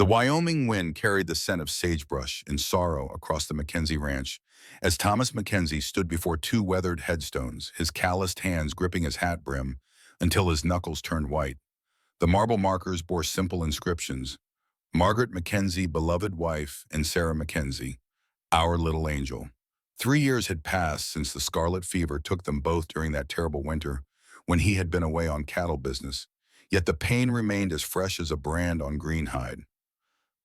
The Wyoming wind carried the scent of sagebrush and sorrow across the Mackenzie Ranch as Thomas Mackenzie stood before two weathered headstones, his calloused hands gripping his hat brim until his knuckles turned white. The marble markers bore simple inscriptions: Margaret Mackenzie, beloved wife, and Sarah Mackenzie, our little angel. 3 years had passed since the scarlet fever took them both during that terrible winter when he had been away on cattle business, yet the pain remained as fresh as a brand on green hide.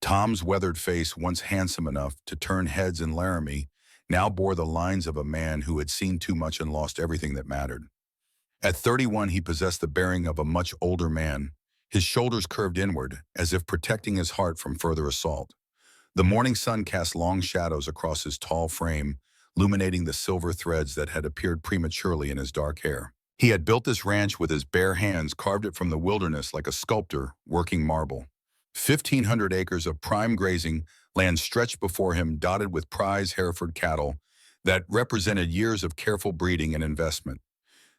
Tom's weathered face, once handsome enough to turn heads in Laramie, now bore the lines of a man who had seen too much and lost everything that mattered. At 31, he possessed the bearing of a much older man, his shoulders curved inward, as if protecting his heart from further assault. The morning sun cast long shadows across his tall frame, illuminating the silver threads that had appeared prematurely in his dark hair. He had built this ranch with his bare hands, carved it from the wilderness like a sculptor working marble. 1,500 acres of prime grazing land stretched before him, dotted with prize Hereford cattle that represented years of careful breeding and investment.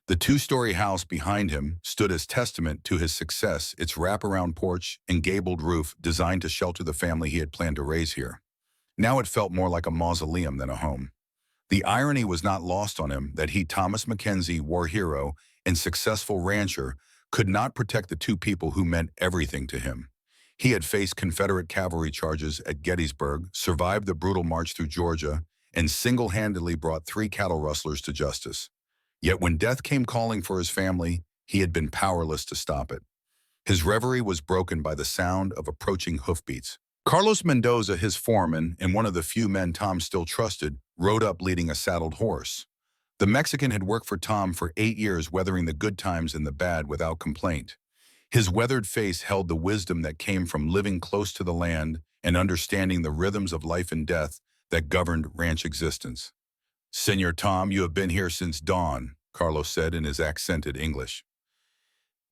The two-story house behind him stood as testament to his success, its wraparound porch and gabled roof designed to shelter the family he had planned to raise here. Now it felt more like a mausoleum than a home. The irony was not lost on him that he, Thomas Mackenzie, war hero and successful rancher, could not protect the two people who meant everything to him. He had faced Confederate cavalry charges at Gettysburg, survived the brutal march through Georgia, and single-handedly brought 3 cattle rustlers to justice. Yet when death came calling for his family, he had been powerless to stop it. His reverie was broken by the sound of approaching hoofbeats. Carlos Mendoza, his foreman, and one of the few men Tom still trusted, rode up leading a saddled horse. The Mexican had worked for Tom for 8 years, weathering the good times and the bad without complaint. His weathered face held the wisdom that came from living close to the land and understanding the rhythms of life and death that governed ranch existence. "Senor Tom, you have been here since dawn," Carlos said in his accented English,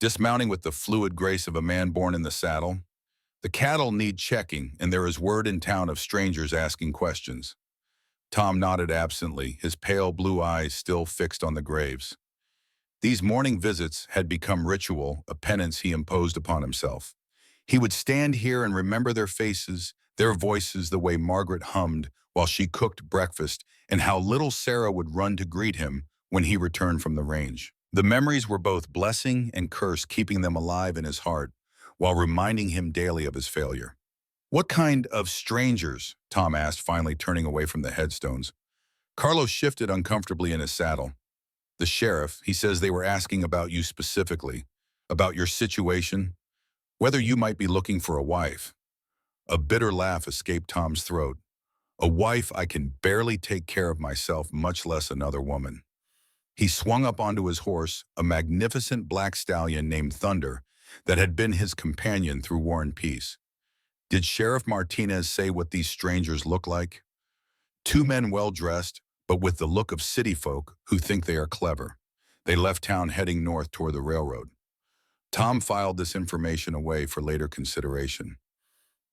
dismounting with the fluid grace of a man born in the saddle. "The cattle need checking, and there is word in town of strangers asking questions." Tom nodded absently, his pale blue eyes still fixed on the graves. These morning visits had become ritual, a penance he imposed upon himself. He would stand here and remember their faces, their voices, the way Margaret hummed while she cooked breakfast, and how little Sarah would run to greet him when he returned from the range. The memories were both blessing and curse, keeping them alive in his heart, while reminding him daily of his failure. "What kind of strangers?" Tom asked, finally turning away from the headstones. Carlos shifted uncomfortably in his saddle. "The sheriff, he says they were asking about you specifically, about your situation, whether you might be looking for a wife." A bitter laugh escaped Tom's throat. "A wife? I can barely take care of myself, much less another woman." He swung up onto his horse, a magnificent black stallion named Thunder that had been his companion through war and peace. Did Sheriff Martinez say what these strangers look like? Two men well-dressed, but with the look of city folk who think they are clever. They left town heading north toward the railroad. Tom filed this information away for later consideration.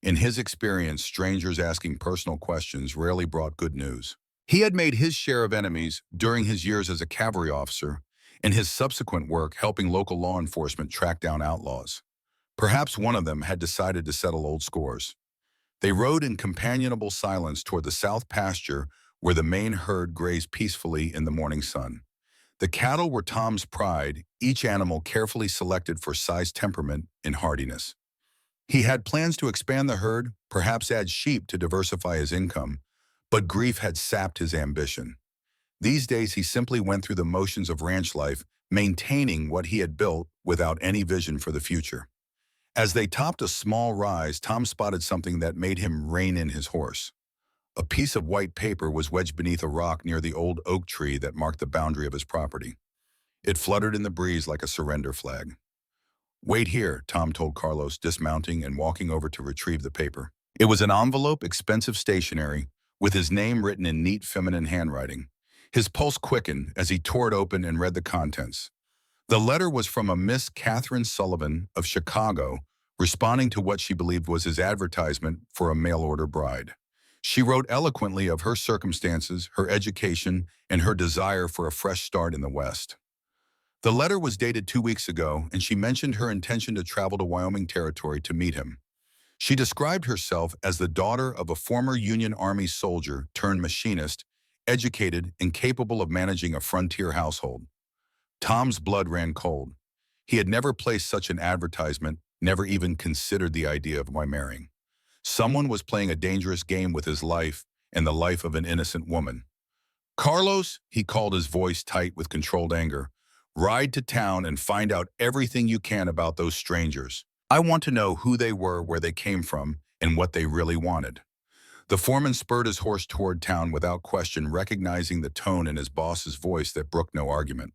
In his experience, strangers asking personal questions rarely brought good news. He had made his share of enemies during his years as a cavalry officer and his subsequent work helping local law enforcement track down outlaws. Perhaps one of them had decided to settle old scores. They rode in companionable silence toward the south pasture where the main herd grazed peacefully in the morning sun. The cattle were Tom's pride, each animal carefully selected for size, temperament, and hardiness. He had plans to expand the herd, perhaps add sheep to diversify his income, but grief had sapped his ambition. These days he simply went through the motions of ranch life, maintaining what he had built without any vision for the future. As they topped a small rise, Tom spotted something that made him rein in his horse. A piece of white paper was wedged beneath a rock near the old oak tree that marked the boundary of his property. It fluttered in the breeze like a surrender flag. "Wait here," Tom told Carlos, dismounting and walking over to retrieve the paper. It was an envelope, expensive stationery, with his name written in neat feminine handwriting. His pulse quickened as he tore it open and read the contents. The letter was from a Miss Catherine Sullivan of Chicago, responding to what she believed was his advertisement for a mail-order bride. She wrote eloquently of her circumstances, her education, and her desire for a fresh start in the West. The letter was dated 2 weeks ago, and she mentioned her intention to travel to Wyoming Territory to meet him. She described herself as the daughter of a former Union Army soldier turned machinist, educated and capable of managing a frontier household. Tom's blood ran cold. He had never placed such an advertisement, never even considered the idea of my marrying. Someone was playing a dangerous game with his life and the life of an innocent woman. Carlos, he called, his voice tight with controlled anger, ride to town and find out everything you can about those strangers. I want to know who they were, where they came from, and what they really wanted. The foreman spurred his horse toward town without question, recognizing the tone in his boss's voice that brooked no argument.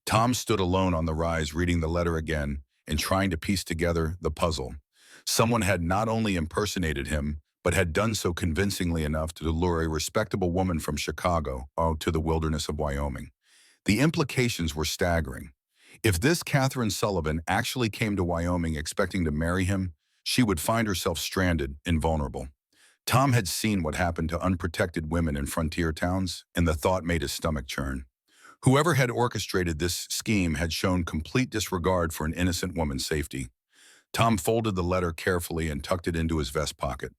Tom stood alone on the rise, reading the letter again and trying to piece together the puzzle. Someone had not only impersonated him, but had done so convincingly enough to lure a respectable woman from Chicago to the wilderness of Wyoming. The implications were staggering. If this Catherine Sullivan actually came to Wyoming expecting to marry him, she would find herself stranded and vulnerable. Tom had seen what happened to unprotected women in frontier towns, and the thought made his stomach churn. Whoever had orchestrated this scheme had shown complete disregard for an innocent woman's safety. Tom folded the letter carefully and tucked it into his vest pocket.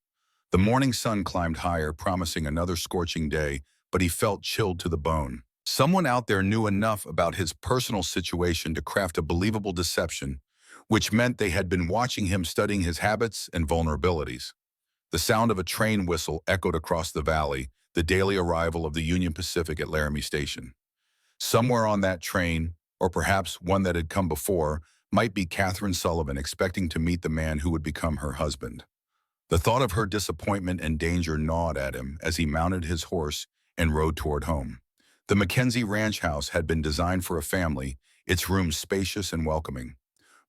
The morning sun climbed higher, promising another scorching day, but he felt chilled to the bone. Someone out there knew enough about his personal situation to craft a believable deception, which meant they had been watching him, studying his habits and vulnerabilities. The sound of a train whistle echoed across the valley, the daily arrival of the Union Pacific at Laramie Station. Somewhere on that train, or perhaps one that had come before, might be Catherine Sullivan, expecting to meet the man who would become her husband. The thought of her disappointment and danger gnawed at him as he mounted his horse and rode toward home. The Mackenzie ranch house had been designed for a family, its rooms spacious and welcoming.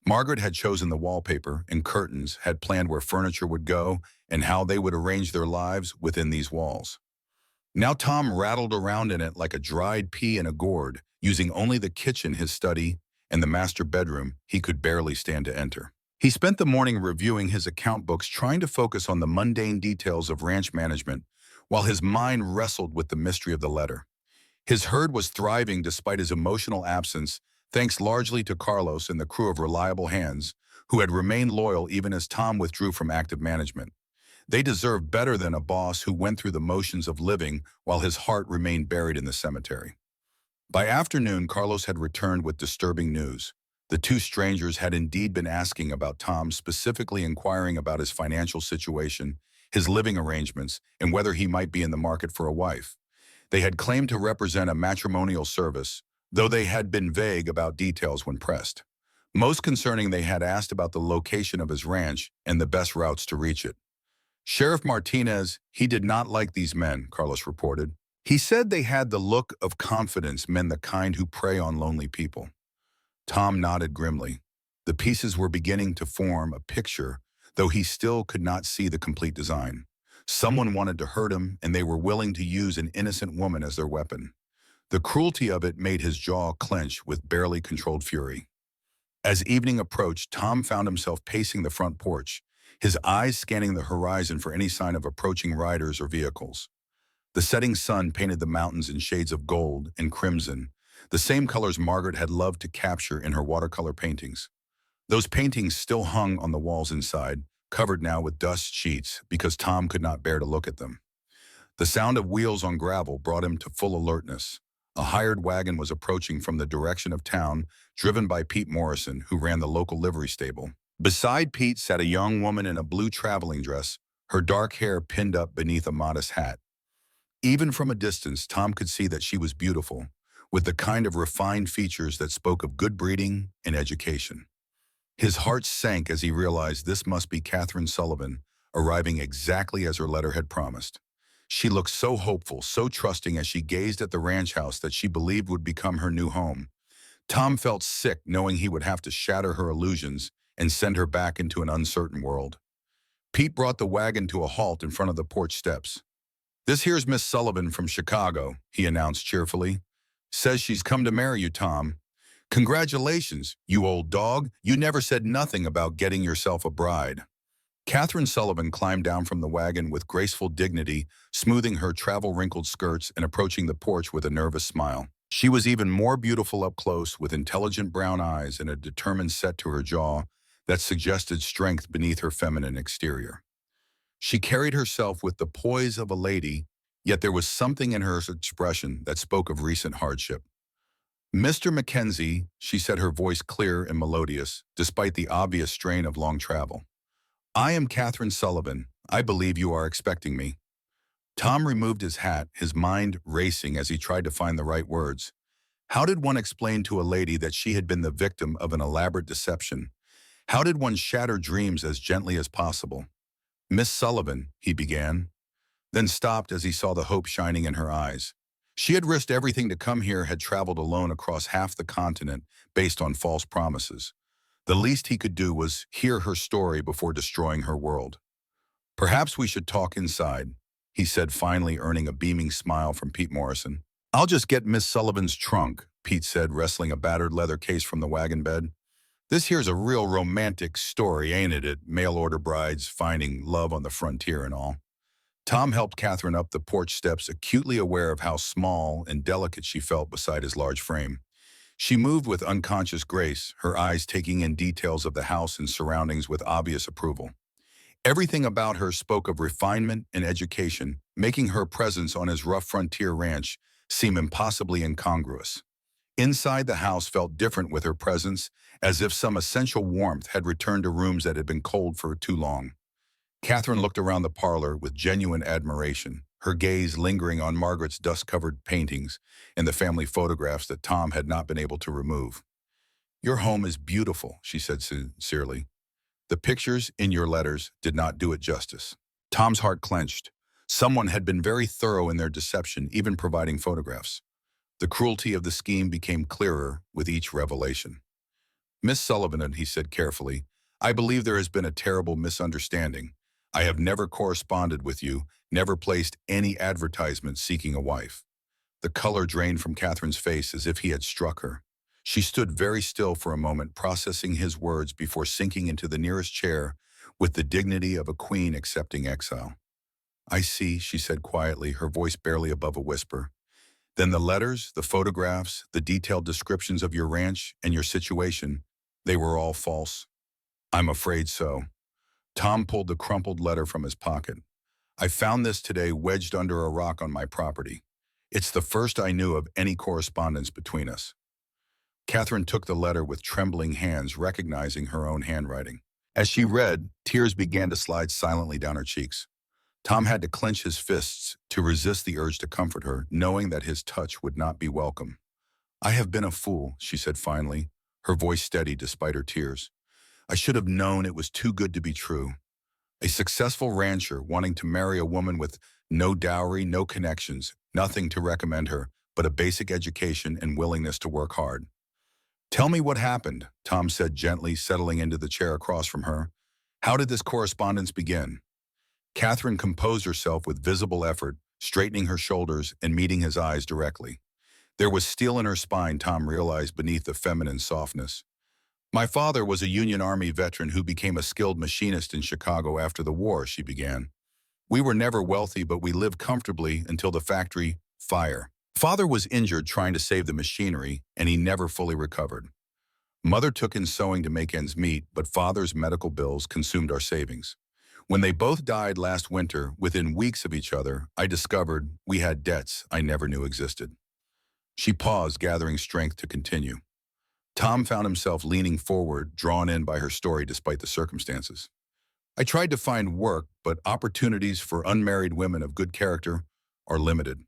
Margaret had chosen the wallpaper and curtains, had planned where furniture would go and how they would arrange their lives within these walls. Now Tom rattled around in it like a dried pea in a gourd, using only the kitchen, his study, and the master bedroom he could barely stand to enter. He spent the morning reviewing his account books, trying to focus on the mundane details of ranch management, while his mind wrestled with the mystery of the letter. His herd was thriving despite his emotional absence, thanks largely to Carlos and the crew of reliable hands, who had remained loyal even as Tom withdrew from active management. They deserved better than a boss who went through the motions of living while his heart remained buried in the cemetery. By afternoon, Carlos had returned with disturbing news. The two strangers had indeed been asking about Tom, specifically inquiring about his financial situation, his living arrangements, and whether he might be in the market for a wife. They had claimed to represent a matrimonial service, though they had been vague about details when pressed. Most concerning, they had asked about the location of his ranch and the best routes to reach it. Sheriff Martinez, he did not like these men, Carlos reported. He said they had the look of confidence, men the kind who prey on lonely people. Tom nodded grimly. The pieces were beginning to form a picture, though he still could not see the complete design. Someone wanted to hurt him, and they were willing to use an innocent woman as their weapon. The cruelty of it made his jaw clench with barely controlled fury. As evening approached, Tom found himself pacing the front porch, his eyes scanning the horizon for any sign of approaching riders or vehicles. The setting sun painted the mountains in shades of gold and crimson, the same colors Margaret had loved to capture in her watercolor paintings. Those paintings still hung on the walls inside, covered now with dust sheets because Tom could not bear to look at them. The sound of wheels on gravel brought him to full alertness. A hired wagon was approaching from the direction of town, driven by Pete Morrison, who ran the local livery stable. Beside Pete sat a young woman in a blue traveling dress, her dark hair pinned up beneath a modest hat. Even from a distance, Tom could see that she was beautiful, with the kind of refined features that spoke of good breeding and education. His heart sank as he realized this must be Catherine Sullivan, arriving exactly as her letter had promised. She looked so hopeful, so trusting as she gazed at the ranch house that she believed would become her new home. Tom felt sick knowing he would have to shatter her illusions and send her back into an uncertain world. Pete brought the wagon to a halt in front of the porch steps. "This here's Miss Sullivan from Chicago," he announced cheerfully. "Says she's come to marry you, Tom. Congratulations, you old dog. You never said nothing about getting yourself a bride." Catherine Sullivan climbed down from the wagon with graceful dignity, smoothing her travel-wrinkled skirts and approaching the porch with a nervous smile. She was even more beautiful up close, with intelligent brown eyes and a determined set to her jaw that suggested strength beneath her feminine exterior. She carried herself with the poise of a lady, yet there was something in her expression that spoke of recent hardship. "Mr. Mackenzie," she said, her voice clear and melodious, despite the obvious strain of long travel. "I am Catherine Sullivan. I believe you are expecting me." Tom removed his hat, his mind racing as he tried to find the right words. How did one explain to a lady that she had been the victim of an elaborate deception? How did one shatter dreams as gently as possible? "Miss Sullivan," he began, then stopped as he saw the hope shining in her eyes. She had risked everything to come here, had traveled alone across half the continent based on false promises. The least he could do was hear her story before destroying her world. "Perhaps we should talk inside," he said, finally earning a beaming smile from Pete Morrison. "I'll just get Miss Sullivan's trunk," Pete said, wrestling a battered leather case from the wagon bed. "This here's a real romantic story, ain't it? Mail-order brides finding love on the frontier and all." Tom helped Catherine up the porch steps, acutely aware of how small and delicate she felt beside his large frame. She moved with unconscious grace, her eyes taking in details of the house and surroundings with obvious approval. Everything about her spoke of refinement and education, making her presence on his rough frontier ranch seem impossibly incongruous. Inside, the house felt different with her presence, as if some essential warmth had returned to rooms that had been cold for too long. Catherine looked around the parlor with genuine admiration, her gaze lingering on Margaret's dust-covered paintings and the family photographs that Tom had not been able to remove. "Your home is beautiful," she said sincerely. "The pictures in your letters did not do it justice." Tom's heart clenched. Someone had been very thorough in their deception, even providing photographs. The cruelty of the scheme became clearer with each revelation. "Miss Sullivan," he said carefully, "I believe there has been a terrible misunderstanding. I have never corresponded with you, never placed any advertisement seeking a wife." The color drained from Catherine's face as if he had struck her. She stood very still for a moment, processing his words before sinking into the nearest chair with the dignity of a queen accepting exile. "I see," she said quietly, her voice barely above a whisper. "Then the letters, the photographs, the detailed descriptions of your ranch and your situation, they were all false?" "I'm afraid so." Tom pulled the crumpled letter from his pocket. "I found this today wedged under a rock on my property. It's the first I knew of any correspondence between us." Catherine took the letter with trembling hands, recognizing her own handwriting. As she read, tears began to slide silently down her cheeks. Tom had to clench his fists to resist the urge to comfort her, knowing that his touch would not be welcome. "I have been a fool," she said finally, her voice steady despite her tears. "I should have known it was too good to be true. A successful rancher wanting to marry a woman with no dowry, no connections, nothing to recommend her, but a basic education and willingness to work hard." "Tell me what happened," Tom said gently, settling into the chair across from her. "How did this correspondence begin?" Catherine composed herself with visible effort, straightening her shoulders and meeting his eyes directly. There was steel in her spine, Tom realized, beneath the feminine softness. "My father was a Union Army veteran who became a skilled machinist in Chicago after the war," she began. "We were never wealthy, but we lived comfortably until the factory fire. Father was injured trying to save the machinery, and he never fully recovered. Mother took in sewing to make ends meet, but father's medical bills consumed our savings. When they both died last winter, within weeks of each other, I discovered we had debts I never knew existed." She paused, gathering strength to continue. Tom found himself leaning forward, drawn in by her story despite the circumstances. "I tried to find work, but opportunities for unmarried women of good character are limited.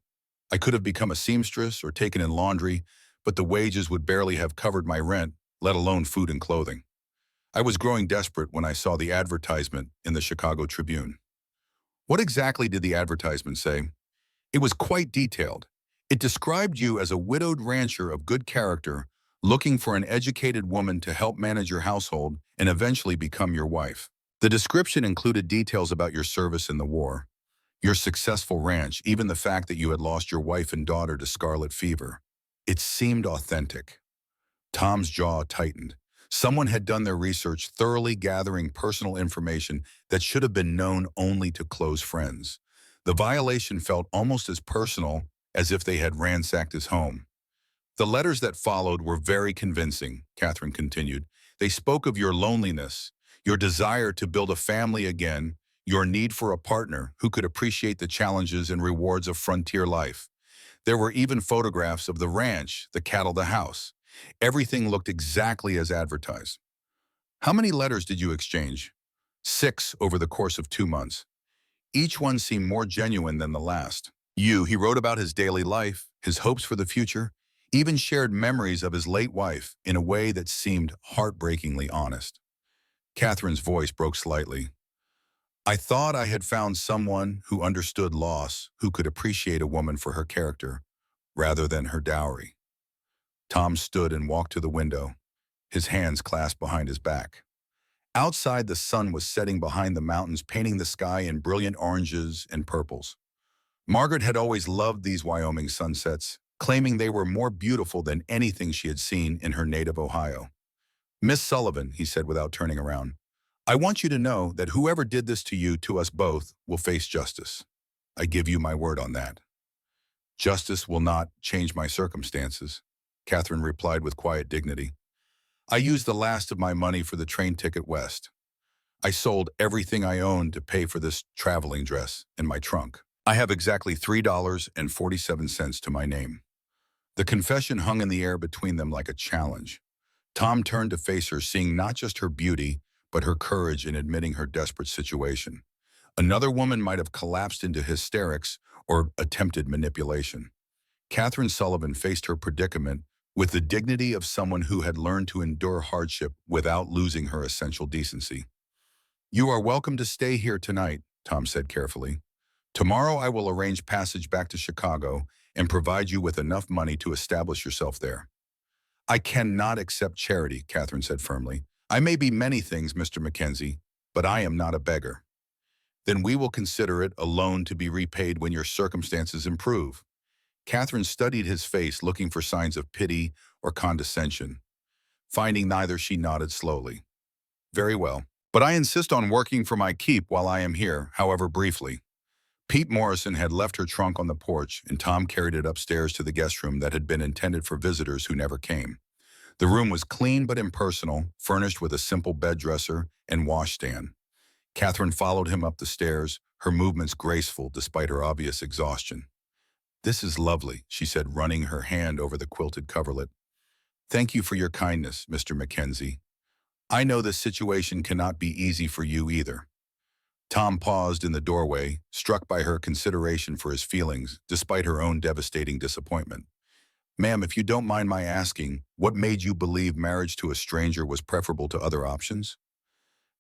I could have become a seamstress or taken in laundry, but the wages would barely have covered my rent, let alone food and clothing. I was growing desperate when I saw the advertisement in the Chicago Tribune." "What exactly did the advertisement say?" "It was quite detailed. It described you as a widowed rancher of good character, looking for an educated woman to help manage your household and eventually become your wife. The description included details about your service in the war, your successful ranch, even the fact that you had lost your wife and daughter to scarlet fever. It seemed authentic." Tom's jaw tightened. Someone had done their research, thoroughly gathering personal information that should have been known only to close friends. The violation felt almost as personal as if they had ransacked his home. "The letters that followed were very convincing," Catherine continued. They spoke of your loneliness, your desire to build a family again, your need for a partner who could appreciate the challenges and rewards of frontier life. There were even photographs of the ranch, the cattle, the house. Everything looked exactly as advertised. How many letters did you exchange? 6 over the course of 2 months. Each one seemed more genuine than the last. He wrote about his daily life, his hopes for the future, even shared memories of his late wife in a way that seemed heartbreakingly honest. Catherine's voice broke slightly. I thought I had found someone who understood loss, who could appreciate a woman for her character, rather than her dowry. Tom stood and walked to the window, his hands clasped behind his back. Outside, the sun was setting behind the mountains, painting the sky in brilliant oranges and purples. Margaret had always loved these Wyoming sunsets, claiming they were more beautiful than anything she had seen in her native Ohio. Miss Sullivan, he said without turning around, I want you to know that whoever did this to you, to us both, will face justice. I give you my word on that. Justice will not change my circumstances, Catherine replied with quiet dignity. I used the last of my money for the train ticket west. I sold everything I owned to pay for this traveling dress and my trunk. I have exactly $3.47 to my name. The confession hung in the air between them like a challenge. Tom turned to face her, seeing not just her beauty, but her courage in admitting her desperate situation. Another woman might have collapsed into hysterics or attempted manipulation. Catherine Sullivan faced her predicament with the dignity of someone who had learned to endure hardship without losing her essential decency. You are welcome to stay here tonight, Tom said carefully. Tomorrow I will arrange passage back to Chicago and provide you with enough money to establish yourself there. I cannot accept charity, Catherine said firmly. I may be many things, Mr. Mackenzie, but I am not a beggar. Then we will consider it a loan to be repaid when your circumstances improve. Catherine studied his face, looking for signs of pity or condescension. Finding neither, she nodded slowly. Very well, but I insist on working for my keep while I am here, however briefly. Pete Morrison had left her trunk on the porch, and Tom carried it upstairs to the guest room that had been intended for visitors who never came. The room was clean but impersonal, furnished with a simple bed dresser and washstand. Catherine followed him up the stairs, her movements graceful despite her obvious exhaustion. This is lovely, she said, running her hand over the quilted coverlet. Thank you for your kindness, Mr. Mackenzie. I know this situation cannot be easy for you either. Tom paused in the doorway, struck by her consideration for his feelings, despite her own devastating disappointment. Ma'am, if you don't mind my asking, what made you believe marriage to a stranger was preferable to other options?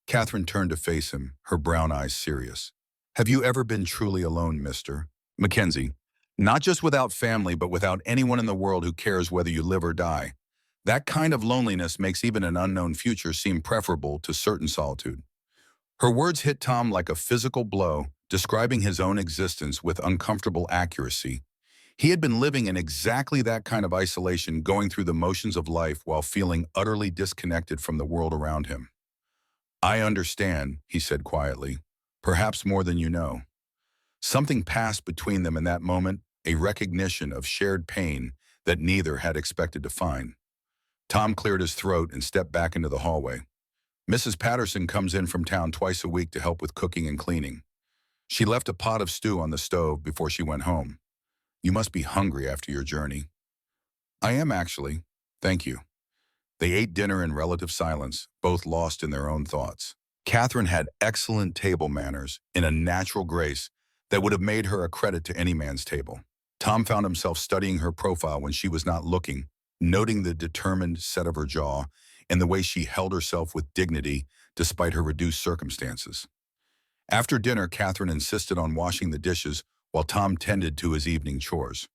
Catherine turned to face him, her brown eyes serious. Have you ever been truly alone, Mr. Mackenzie? Not just without family, but without anyone in the world who cares whether you live or die. That kind of loneliness makes even an unknown future seem preferable to certain solitude. Her words hit Tom like a physical blow, describing his own existence with uncomfortable accuracy. He had been living in exactly that kind of isolation, going through the motions of life while feeling utterly disconnected from the world around him. I understand, he said quietly, perhaps more than you know. Something passed between them in that moment, a recognition of shared pain that neither had expected to find. Tom cleared his throat and stepped back into the hallway. Mrs. Patterson comes in from town twice a week to help with cooking and cleaning. She left a pot of stew on the stove before she went home. You must be hungry after your journey. I am actually. Thank you. They ate dinner in relative silence, both lost in their own thoughts. Catherine had excellent table manners and a natural grace that would have made her a credit to any man's table. Tom found himself studying her profile when she was not looking, noting the determined set of her jaw and the way she held herself with dignity despite her reduced circumstances. After dinner, Catherine insisted on washing the dishes while Tom tended to his evening chores.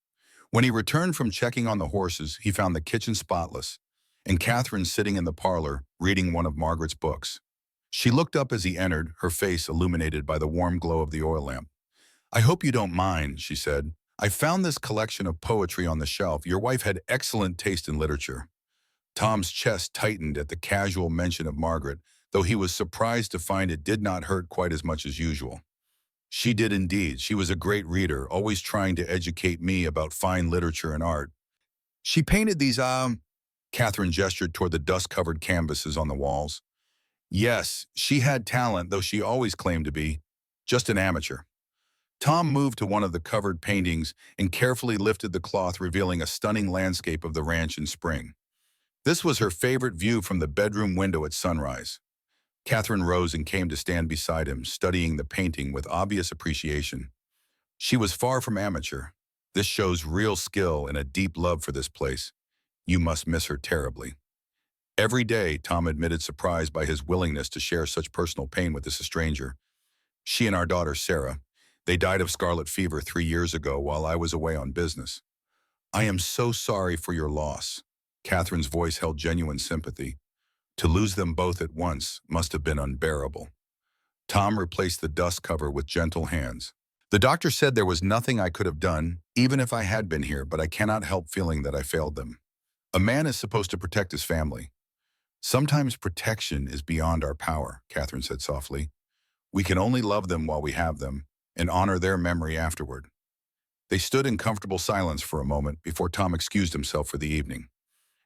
When he returned from checking on the horses, he found the kitchen spotless, and Catherine sitting in the parlor, reading one of Margaret's books. She looked up as he entered, her face illuminated by the warm glow of the oil lamp. I hope you don't mind, she said. I found this collection of poetry on the shelf. Your wife had excellent taste in literature. Tom's chest tightened at the casual mention of Margaret, though he was surprised to find it did not hurt quite as much as usual. She did indeed. She was a great reader, always trying to educate me about fine literature and art. She painted these, Catherine gestured toward the dust-covered canvases on the walls. Yes, she had talent, though she always claimed to be just an amateur. Tom moved to one of the covered paintings and carefully lifted the cloth, revealing a stunning landscape of the ranch in spring. This was her favorite view from the bedroom window at sunrise. Catherine rose and came to stand beside him, studying the painting with obvious appreciation. She was far from amateur. This shows real skill and a deep love for this place. You must miss her terribly. Every day, Tom admitted, surprised by his willingness to share such personal pain with this stranger. She and our daughter, Sarah, they died of scarlet fever 3 years ago while I was away on business. I am so sorry for your loss. Catherine's voice held genuine sympathy. To lose them both at once must have been unbearable. Tom replaced the dust cover with gentle hands. The doctor said there was nothing I could have done, even if I had been here, but I cannot help feeling that I failed them. A man is supposed to protect his family. Sometimes protection is beyond our power, Catherine said softly. We can only love them while we have them and honor their memory afterward. They stood in comfortable silence for a moment before Tom excused himself for the evening.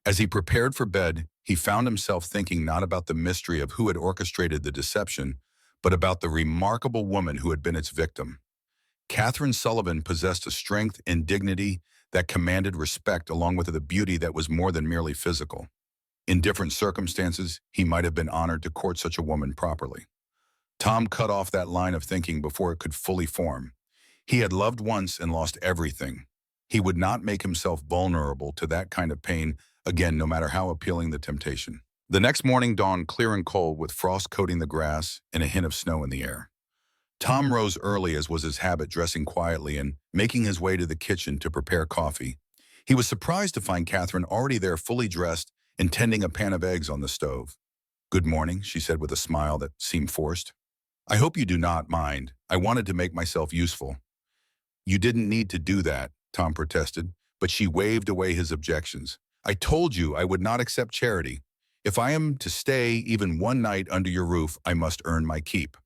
As he prepared for bed, he found himself thinking not about the mystery of who had orchestrated the deception, but about the remarkable woman who had been its victim. Catherine Sullivan possessed a strength and dignity that commanded respect, along with the beauty that was more than merely physical. In different circumstances, he might have been honored to court such a woman properly. Tom cut off that line of thinking before it could fully form. He had loved once and lost everything. He would not make himself vulnerable to that kind of pain again, no matter how appealing the temptation. The next morning dawned clear and cold, with frost coating the grass and a hint of snow in the air. Tom rose early, as was his habit, dressing quietly and making his way to the kitchen to prepare coffee. He was surprised to find Catherine already there, fully dressed and tending a pan of eggs on the stove. Good morning, she said with a smile that seemed forced. I hope you do not mind. I wanted to make myself useful. You didn't need to do that, Tom protested, but she waved away his objections. I told you I would not accept charity. If I am to stay even one night under your roof, I must earn my keep.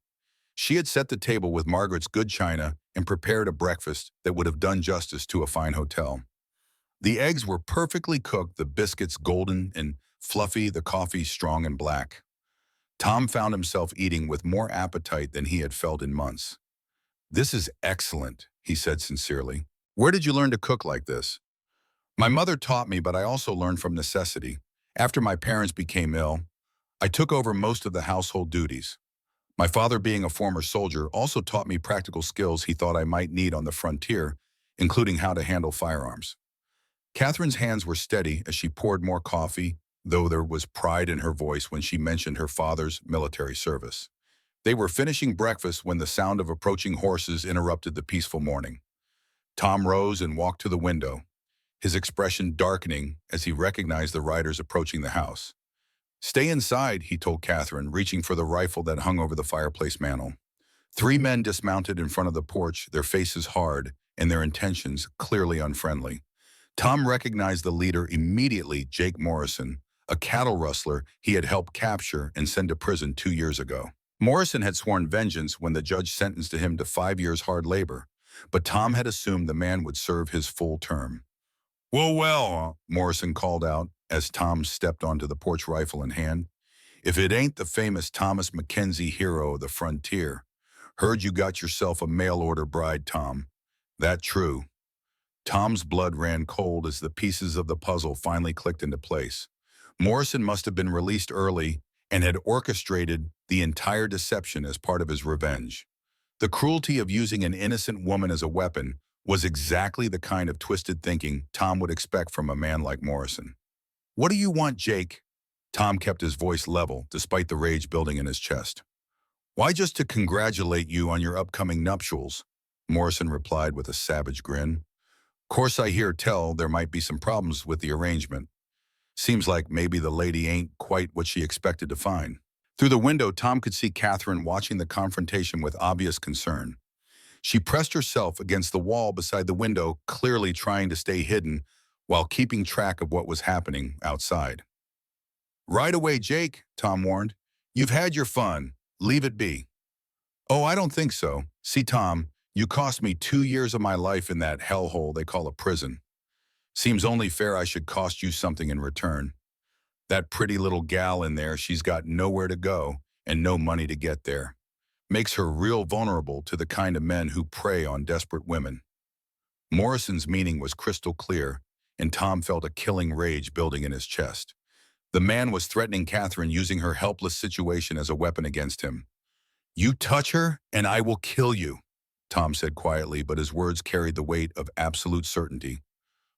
She had set the table with Margaret's good china and prepared a breakfast that would have done justice to a fine hotel. The eggs were perfectly cooked, the biscuits golden and fluffy, the coffee strong and black. Tom found himself eating with more appetite than he had felt in months. This is excellent, he said sincerely. Where did you learn to cook like this? My mother taught me, but I also learned from necessity. After my parents became ill, I took over most of the household duties. My father, being a former soldier, also taught me practical skills he thought I might need on the frontier, including how to handle firearms. Catherine's hands were steady as she poured more coffee, though there was pride in her voice when she mentioned her father's military service. They were finishing breakfast when the sound of approaching horses interrupted the peaceful morning. Tom rose and walked to the window, his expression darkening as he recognized the riders approaching the house. Stay inside, he told Catherine, reaching for the rifle that hung over the fireplace mantel. 3 men dismounted in front of the porch, their faces hard and their intentions clearly unfriendly. Tom recognized the leader immediately, Jake Morrison, a cattle rustler he had helped capture and send to prison 2 years ago. Morrison had sworn vengeance when the judge sentenced him to 5 years hard labor, but Tom had assumed the man would serve his full term. Well, Morrison called out as Tom stepped onto the porch, rifle in hand. If it ain't the famous Thomas Mackenzie, hero of the frontier. Heard you got yourself a mail-order bride, Tom. That true. Tom's blood ran cold as the pieces of the puzzle finally clicked into place. Morrison must have been released early and had orchestrated the entire deception as part of his revenge. The cruelty of using an innocent woman as a weapon was exactly the kind of twisted thinking Tom would expect from a man like Morrison. What do you want, Jake? Tom kept his voice level, despite the rage building in his chest. Why, just to congratulate you on your upcoming nuptials, Morrison replied with a savage grin. Course I hear tell there might be some problems with the arrangement. Seems like maybe the lady ain't quite what she expected to find. Through the window, Tom could see Catherine watching the confrontation with obvious concern. She pressed herself against the wall beside the window, clearly trying to stay hidden while keeping track of what was happening outside. Right away, Jake, Tom warned. You've had your fun. Leave it be. Oh, I don't think so. See, Tom, you cost me 2 years of my life in that hellhole they call a prison. Seems only fair I should cost you something in return. That pretty little gal in there, she's got nowhere to go and no money to get there. Makes her real vulnerable to the kind of men who prey on desperate women. Morrison's meaning was crystal clear, and Tom felt a killing rage building in his chest. The man was threatening Catherine, using her helpless situation as a weapon against him. "You touch her, and I will kill you," Tom said quietly, but his words carried the weight of absolute certainty.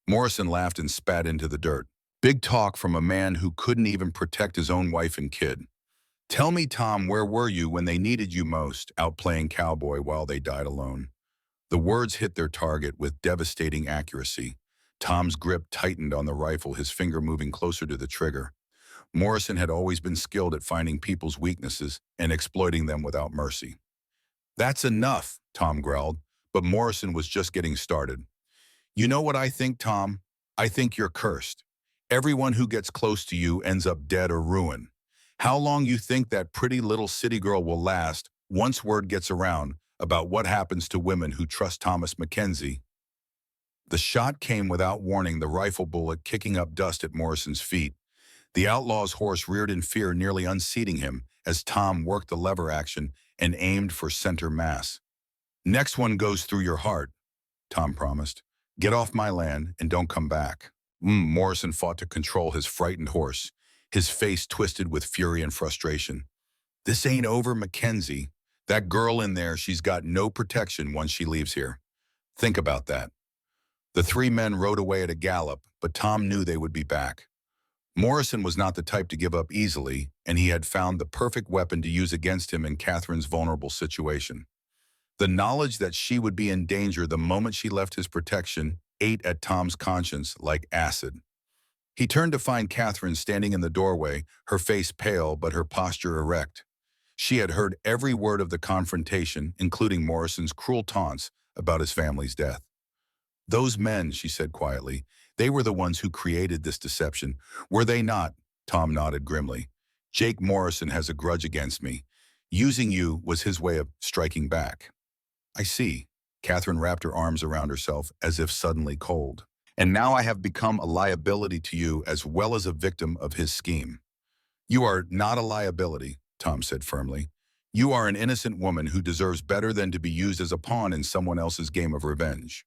Morrison laughed and spat into the dirt. Big talk from a man who couldn't even protect his own wife and kid. "Tell me, Tom, where were you when they needed you most, out playing cowboy while they died alone?" The words hit their target with devastating accuracy. Tom's grip tightened on the rifle, his finger moving closer to the trigger. Morrison had always been skilled at finding people's weaknesses and exploiting them without mercy. "That's enough," Tom growled, but Morrison was just getting started. "You know what I think, Tom? I think you're cursed. Everyone who gets close to you ends up dead or ruined. How long you think that pretty little city girl will last once word gets around about what happens to women who trust Thomas Mackenzie?" The shot came without warning, the rifle bullet kicking up dust at Morrison's feet. The outlaw's horse reared in fear, nearly unseating him, as Tom worked the lever action and aimed for center mass. "Next one goes through your heart," Tom promised. "Get off my land and don't come back." Morrison fought to control his frightened horse, his face twisted with fury and frustration. "This ain't over, Mackenzie. That girl in there, she's got no protection once she leaves here. Think about that." The three men rode away at a gallop, but Tom knew they would be back. Morrison was not the type to give up easily, and he had found the perfect weapon to use against him in Catherine's vulnerable situation. The knowledge that she would be in danger the moment she left his protection ate at Tom's conscience like acid. He turned to find Catherine standing in the doorway, her face pale but her posture erect. She had heard every word of the confrontation, including Morrison's cruel taunts about his family's death. "Those men," she said quietly, "they were the ones who created this deception, were they not?" Tom nodded grimly. "Jake Morrison has a grudge against me. Using you was his way of striking back." "I see." Catherine wrapped her arms around herself as if suddenly cold. "And now I have become a liability to you as well as a victim of his scheme." "You are not a liability," Tom said firmly. "You are an innocent woman who deserves better than to be used as a pawn in someone else's game of revenge."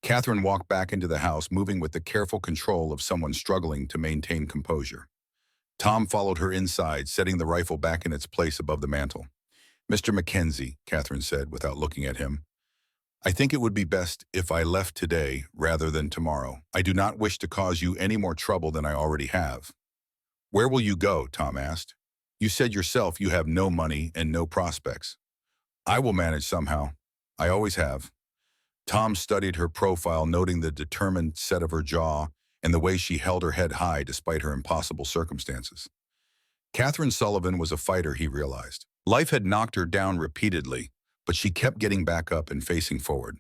Catherine walked back into the house, moving with the careful control of someone struggling to maintain composure. Tom followed her inside, setting the rifle back in its place above the mantel. "Mr. Mackenzie," Catherine said without looking at him, "I think it would be best if I left today rather than tomorrow. I do not wish to cause you any more trouble than I already have." "Where will you go?" Tom asked. "You said yourself you have no money and no prospects." "I will manage somehow. I always have." Tom studied her profile, noting the determined set of her jaw and the way she held her head high despite her impossible circumstances. Catherine Sullivan was a fighter, he realized. Life had knocked her down repeatedly, but she kept getting back up and facing forward.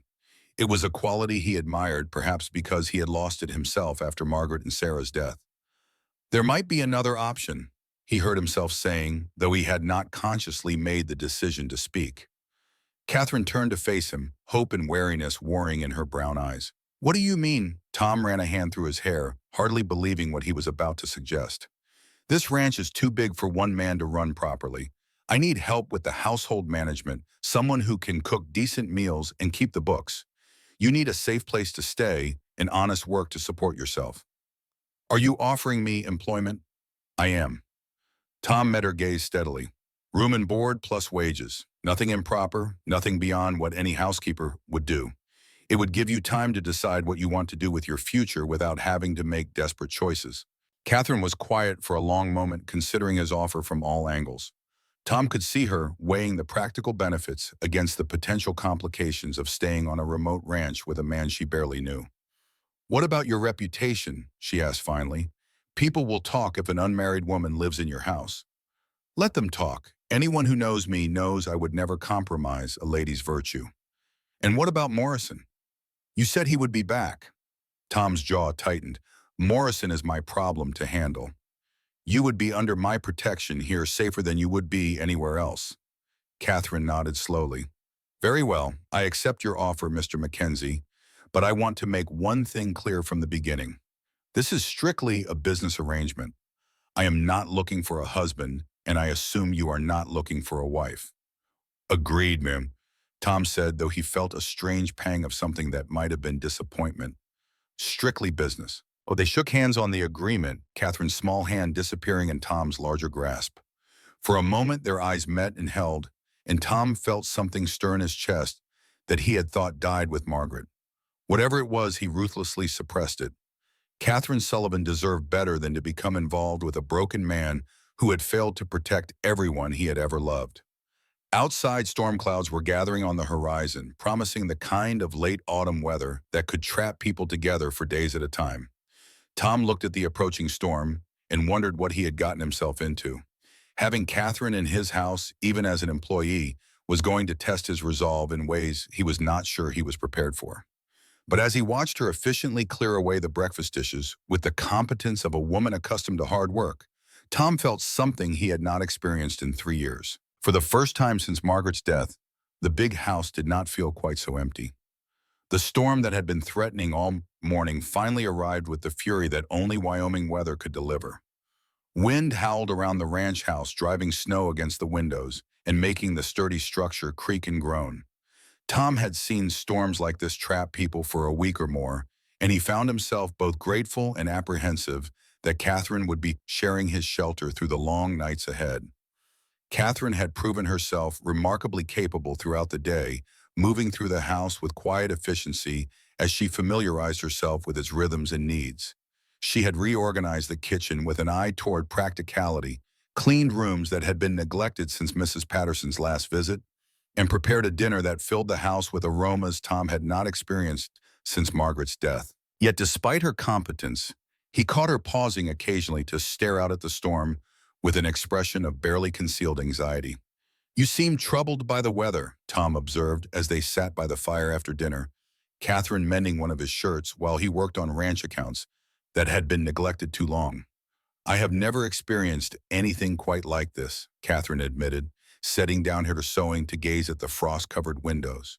It was a quality he admired, perhaps because he had lost it himself after Margaret and Sarah's death. "There might be another option," he heard himself saying, though he had not consciously made the decision to speak. Catherine turned to face him, hope and wariness warring in her brown eyes. "What do you mean?" Tom ran a hand through his hair, hardly believing what he was about to suggest. "This ranch is too big for one man to run properly. I need help with the household management, someone who can cook decent meals and keep the books. You need a safe place to stay and honest work to support yourself." "Are you offering me employment?" "I am." Tom met her gaze steadily. "Room and board plus wages. Nothing improper, nothing beyond what any housekeeper would do. It would give you time to decide what you want to do with your future without having to make desperate choices." Catherine was quiet for a long moment, considering his offer from all angles. Tom could see her weighing the practical benefits against the potential complications of staying on a remote ranch with a man she barely knew. "What about your reputation?" she asked finally. "People will talk if an unmarried woman lives in your house." "Let them talk. Anyone who knows me knows I would never compromise a lady's virtue." "And what about Morrison? You said he would be back." Tom's jaw tightened. "Morrison is my problem to handle. You would be under my protection here, safer than you would be anywhere else." Catherine nodded slowly. "Very well, I accept your offer, Mr. Mackenzie, but I want to make one thing clear from the beginning. This is strictly a business arrangement. I am not looking for a husband, and I assume you are not looking for a wife." "Agreed, ma'am," Tom said, though he felt a strange pang of something that might have been disappointment. "Strictly business." Oh, they shook hands on the agreement, Catherine's small hand disappearing in Tom's larger grasp. For a moment, their eyes met and held, and Tom felt something stir in his chest that he had thought died with Margaret. Whatever it was, he ruthlessly suppressed it. Catherine Sullivan deserved better than to become involved with a broken man who had failed to protect everyone he had ever loved. Outside, storm clouds were gathering on the horizon, promising the kind of late autumn weather that could trap people together for days at a time. Tom looked at the approaching storm and wondered what he had gotten himself into. Having Catherine in his house, even as an employee, was going to test his resolve in ways he was not sure he was prepared for. But as he watched her efficiently clear away the breakfast dishes with the competence of a woman accustomed to hard work, Tom felt something he had not experienced in 3 years. For the first time since Margaret's death, the big house did not feel quite so empty. The storm that had been threatening all morning finally arrived with the fury that only Wyoming weather could deliver. Wind howled around the ranch house, driving snow against the windows and making the sturdy structure creak and groan. Tom had seen storms like this trap people for a week or more, and he found himself both grateful and apprehensive that Catherine would be sharing his shelter through the long nights ahead. Catherine had proven herself remarkably capable throughout the day, moving through the house with quiet efficiency as she familiarized herself with its rhythms and needs. She had reorganized the kitchen with an eye toward practicality, cleaned rooms that had been neglected since Mrs. Patterson's last visit, and prepared a dinner that filled the house with aromas Tom had not experienced since Margaret's death. Yet despite her competence, he caught her pausing occasionally to stare out at the storm with an expression of barely concealed anxiety. "You seem troubled by the weather," Tom observed as they sat by the fire after dinner, Catherine mending one of his shirts while he worked on ranch accounts that had been neglected too long. "I have never experienced anything quite like this," Catherine admitted, setting down her sewing to gaze at the frost-covered windows.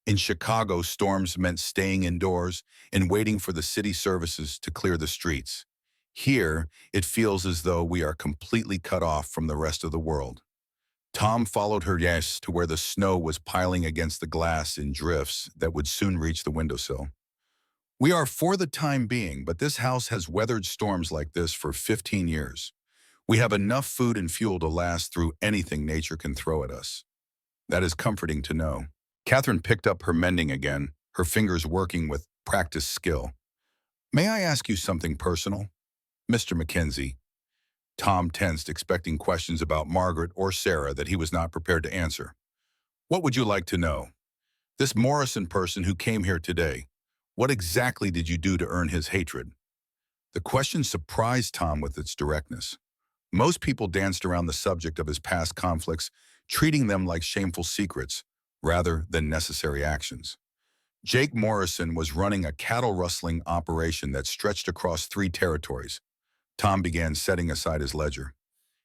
"In Chicago, storms meant staying indoors and waiting for the city services to clear the streets. Here, it feels as though we are completely cut off from the rest of the world." Tom followed her gaze to where the snow was piling against the glass in drifts that would soon reach the windowsill. "We are for the time being, but this house has weathered storms like this for 15 years. We have enough food and fuel to last through anything nature can throw at us." "That is comforting to know." Catherine picked up her mending again, her fingers working with practiced skill. "May I ask you something personal, Mr. Mackenzie?" Tom tensed, expecting questions about Margaret or Sarah that he was not prepared to answer. "What would you like to know? This Morrison person who came here today, what exactly did you do to earn his hatred?" The question surprised Tom with its directness. Most people danced around the subject of his past conflicts, treating them like shameful secrets rather than necessary actions. Jake Morrison was running a cattle rustling operation that stretched across 3 territories. Tom began setting aside his ledger.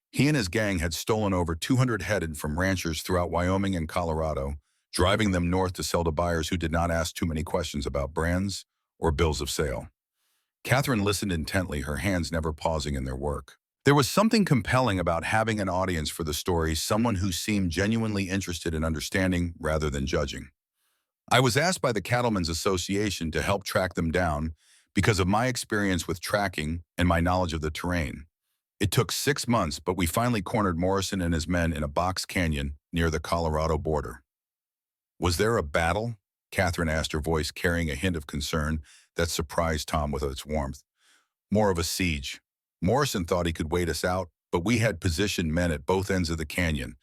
He and his gang had stolen over 200 head from ranchers throughout Wyoming and Colorado, driving them north to sell to buyers who did not ask too many questions about brands or bills of sale. Catherine listened intently, her hands never pausing in their work. There was something compelling about having an audience for the story, someone who seemed genuinely interested in understanding rather than judging. "I was asked by the Cattlemen's Association to help track them down because of my experience with tracking and my knowledge of the terrain. It took 6 months, but we finally cornered Morrison and his men in a box canyon near the Colorado border." "Was there a battle?" Catherine asked, her voice carrying a hint of concern that surprised Tom with its warmth. "More of a siege. Morrison thought he could wait us out, but we had positioned men at both ends of the canyon.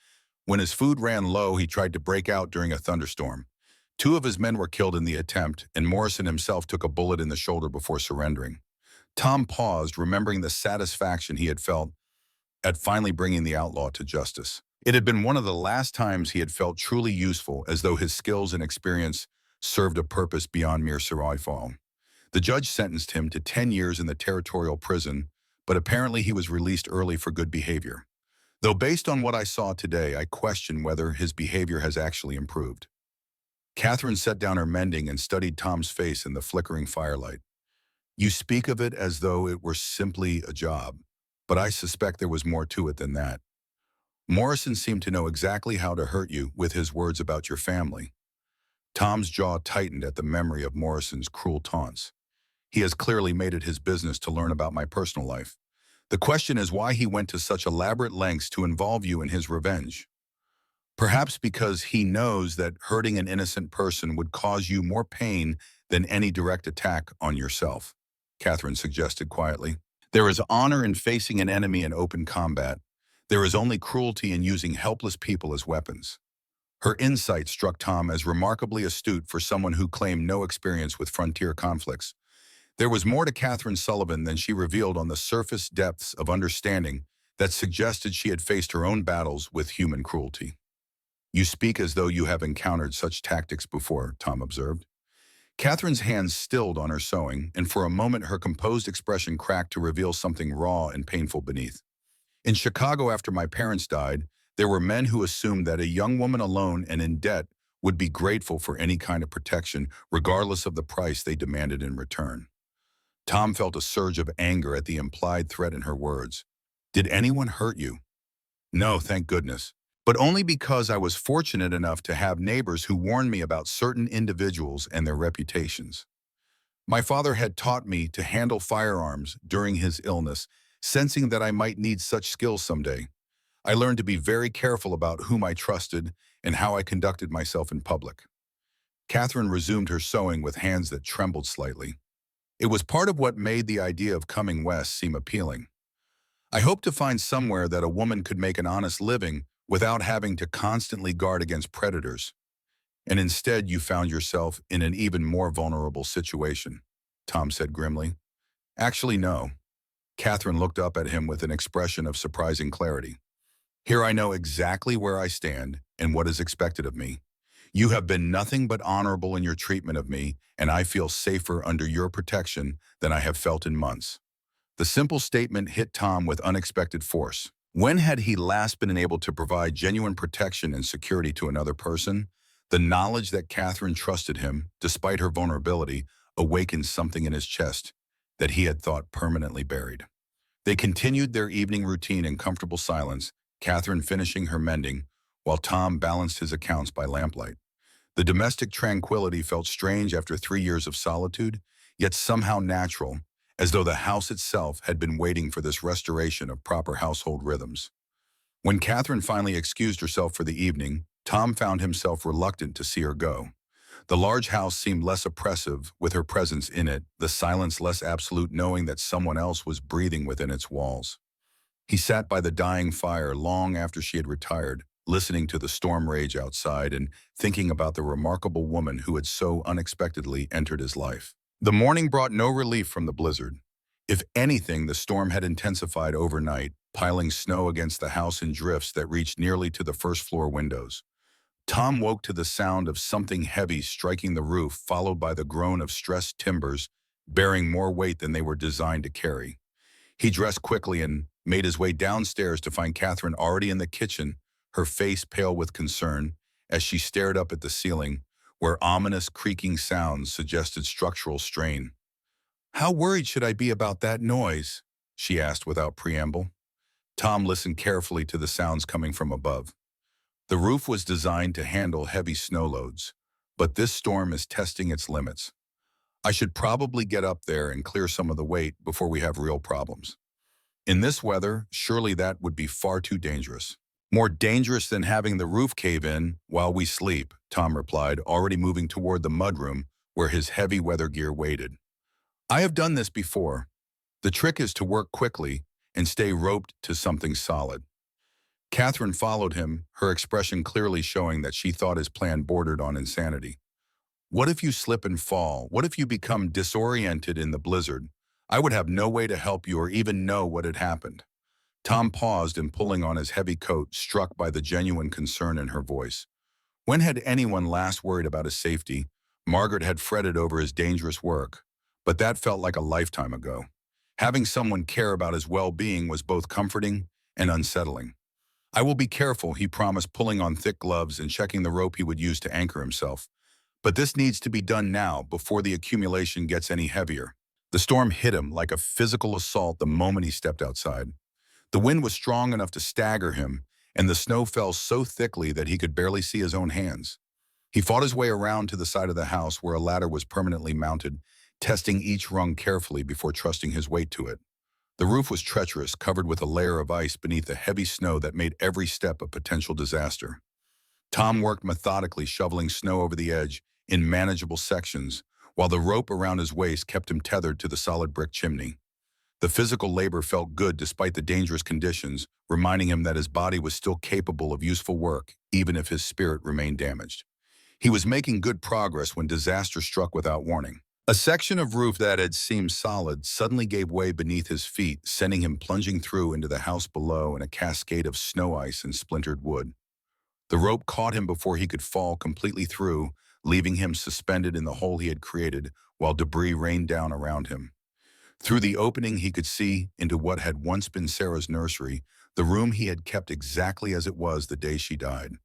When his food ran low, he tried to break out during a thunderstorm. 2 of his men were killed in the attempt, and Morrison himself took a bullet in the shoulder before surrendering." Tom paused, remembering the satisfaction he had felt at finally bringing the outlaw to justice. It had been one of the last times he had felt truly useful, as though his skills and experience served a purpose beyond mere survival. The judge sentenced him to 10 years in the territorial prison, but apparently he was released early for good behavior. Though based on what I saw today, I question whether his behavior has actually improved. Catherine set down her mending and studied Tom's face in the flickering firelight. "You speak of it as though it were simply a job." but I suspect there was more to it than that. Morrison seemed to know exactly how to hurt you with his words about your family. Tom's jaw tightened at the memory of Morrison's cruel taunts. He has clearly made it his business to learn about my personal life. The question is why he went to such elaborate lengths to involve you in his revenge. Perhaps because he knows that hurting an innocent person would cause you more pain than any direct attack on yourself, Catherine suggested quietly. There is honor in facing an enemy in open combat. There is only cruelty in using helpless people as weapons. Her insight struck Tom as remarkably astute for someone who claimed no experience with frontier conflicts. There was more to Catherine Sullivan than she revealed on the surface depths of understanding that suggested she had faced her own battles with human cruelty. You speak as though you have encountered such tactics before, Tom observed. Catherine's hands stilled on her sewing, and for a moment her composed expression cracked to reveal something raw and painful beneath. In Chicago after my parents died, there were men who assumed that a young woman alone and in debt would be grateful for any kind of protection, regardless of the price they demanded in return. Tom felt a surge of anger at the implied threat in her words. Did anyone hurt you? No, thank goodness. But only because I was fortunate enough to have neighbors who warned me about certain individuals and their reputations. My father had taught me to handle firearms during his illness, sensing that I might need such skills someday. I learned to be very careful about whom I trusted and how I conducted myself in public. Catherine resumed her sewing with hands that trembled slightly. It was part of what made the idea of coming west seem appealing. I hoped to find somewhere that a woman could make an honest living without having to constantly guard against predators. And instead you found yourself in an even more vulnerable situation, Tom said grimly. Actually, no. Catherine looked up at him with an expression of surprising clarity. Here I know exactly where I stand and what is expected of me. You have been nothing but honorable in your treatment of me, and I feel safer under your protection than I have felt in months. The simple statement hit Tom with unexpected force. When had he last been able to provide genuine protection and security to another person? The knowledge that Catherine trusted him, despite her vulnerability, awakened something in his chest that he had thought permanently buried. They continued their evening routine in comfortable silence, Catherine finishing her mending, while Tom balanced his accounts by lamplight. The domestic tranquility felt strange after 3 years of solitude, yet somehow natural, as though the house itself had been waiting for this restoration of proper household rhythms. When Catherine finally excused herself for the evening, Tom found himself reluctant to see her go. The large house seemed less oppressive with her presence in it, the silence less absolute knowing that someone else was breathing within its walls. He sat by the dying fire long after she had retired, listening to the storm rage outside and thinking about the remarkable woman who had so unexpectedly entered his life. The morning brought no relief from the blizzard. If anything, the storm had intensified overnight, piling snow against the house in drifts that reached nearly to the first-floor windows. Tom woke to the sound of something heavy striking the roof, followed by the groan of stressed timbers, bearing more weight than they were designed to carry. He dressed quickly and made his way downstairs to find Catherine already in the kitchen, her face pale with concern, as she stared up at the ceiling, where ominous creaking sounds suggested structural strain. "How worried should I be about that noise?" she asked without preamble. Tom listened carefully to the sounds coming from above. The roof was designed to handle heavy snow loads, but this storm is testing its limits. I should probably get up there and clear some of the weight before we have real problems. In this weather, surely that would be far too dangerous. More dangerous than having the roof cave in while we sleep, Tom replied, already moving toward the mudroom where his heavy weather gear waited. I have done this before. The trick is to work quickly and stay roped to something solid. Catherine followed him, her expression clearly showing that she thought his plan bordered on insanity. What if you slip and fall? What if you become disoriented in the blizzard? I would have no way to help you or even know what had happened. Tom paused and pulling on his heavy coat, struck by the genuine concern in her voice. When had anyone last worried about his safety? Margaret had fretted over his dangerous work, but that felt like a lifetime ago. Having someone care about his well-being was both comforting and unsettling. I will be careful, he promised, pulling on thick gloves and checking the rope he would use to anchor himself. But this needs to be done now, before the accumulation gets any heavier. The storm hit him like a physical assault the moment he stepped outside. The wind was strong enough to stagger him, and the snow fell so thickly that he could barely see his own hands. He fought his way around to the side of the house where a ladder was permanently mounted, testing each rung carefully before trusting his weight to it. The roof was treacherous, covered with a layer of ice beneath the heavy snow that made every step a potential disaster. Tom worked methodically, shoveling snow over the edge in manageable sections, while the rope around his waist kept him tethered to the solid brick chimney. The physical labor felt good despite the dangerous conditions, reminding him that his body was still capable of useful work, even if his spirit remained damaged. He was making good progress when disaster struck without warning. A section of roof that had seemed solid suddenly gave way beneath his feet, sending him plunging through into the house below in a cascade of snow ice and splintered wood. The rope caught him before he could fall completely through, leaving him suspended in the hole he had created while debris rained down around him. Through the opening, he could see into what had once been Sarah's nursery, the room he had kept exactly as it was the day she died.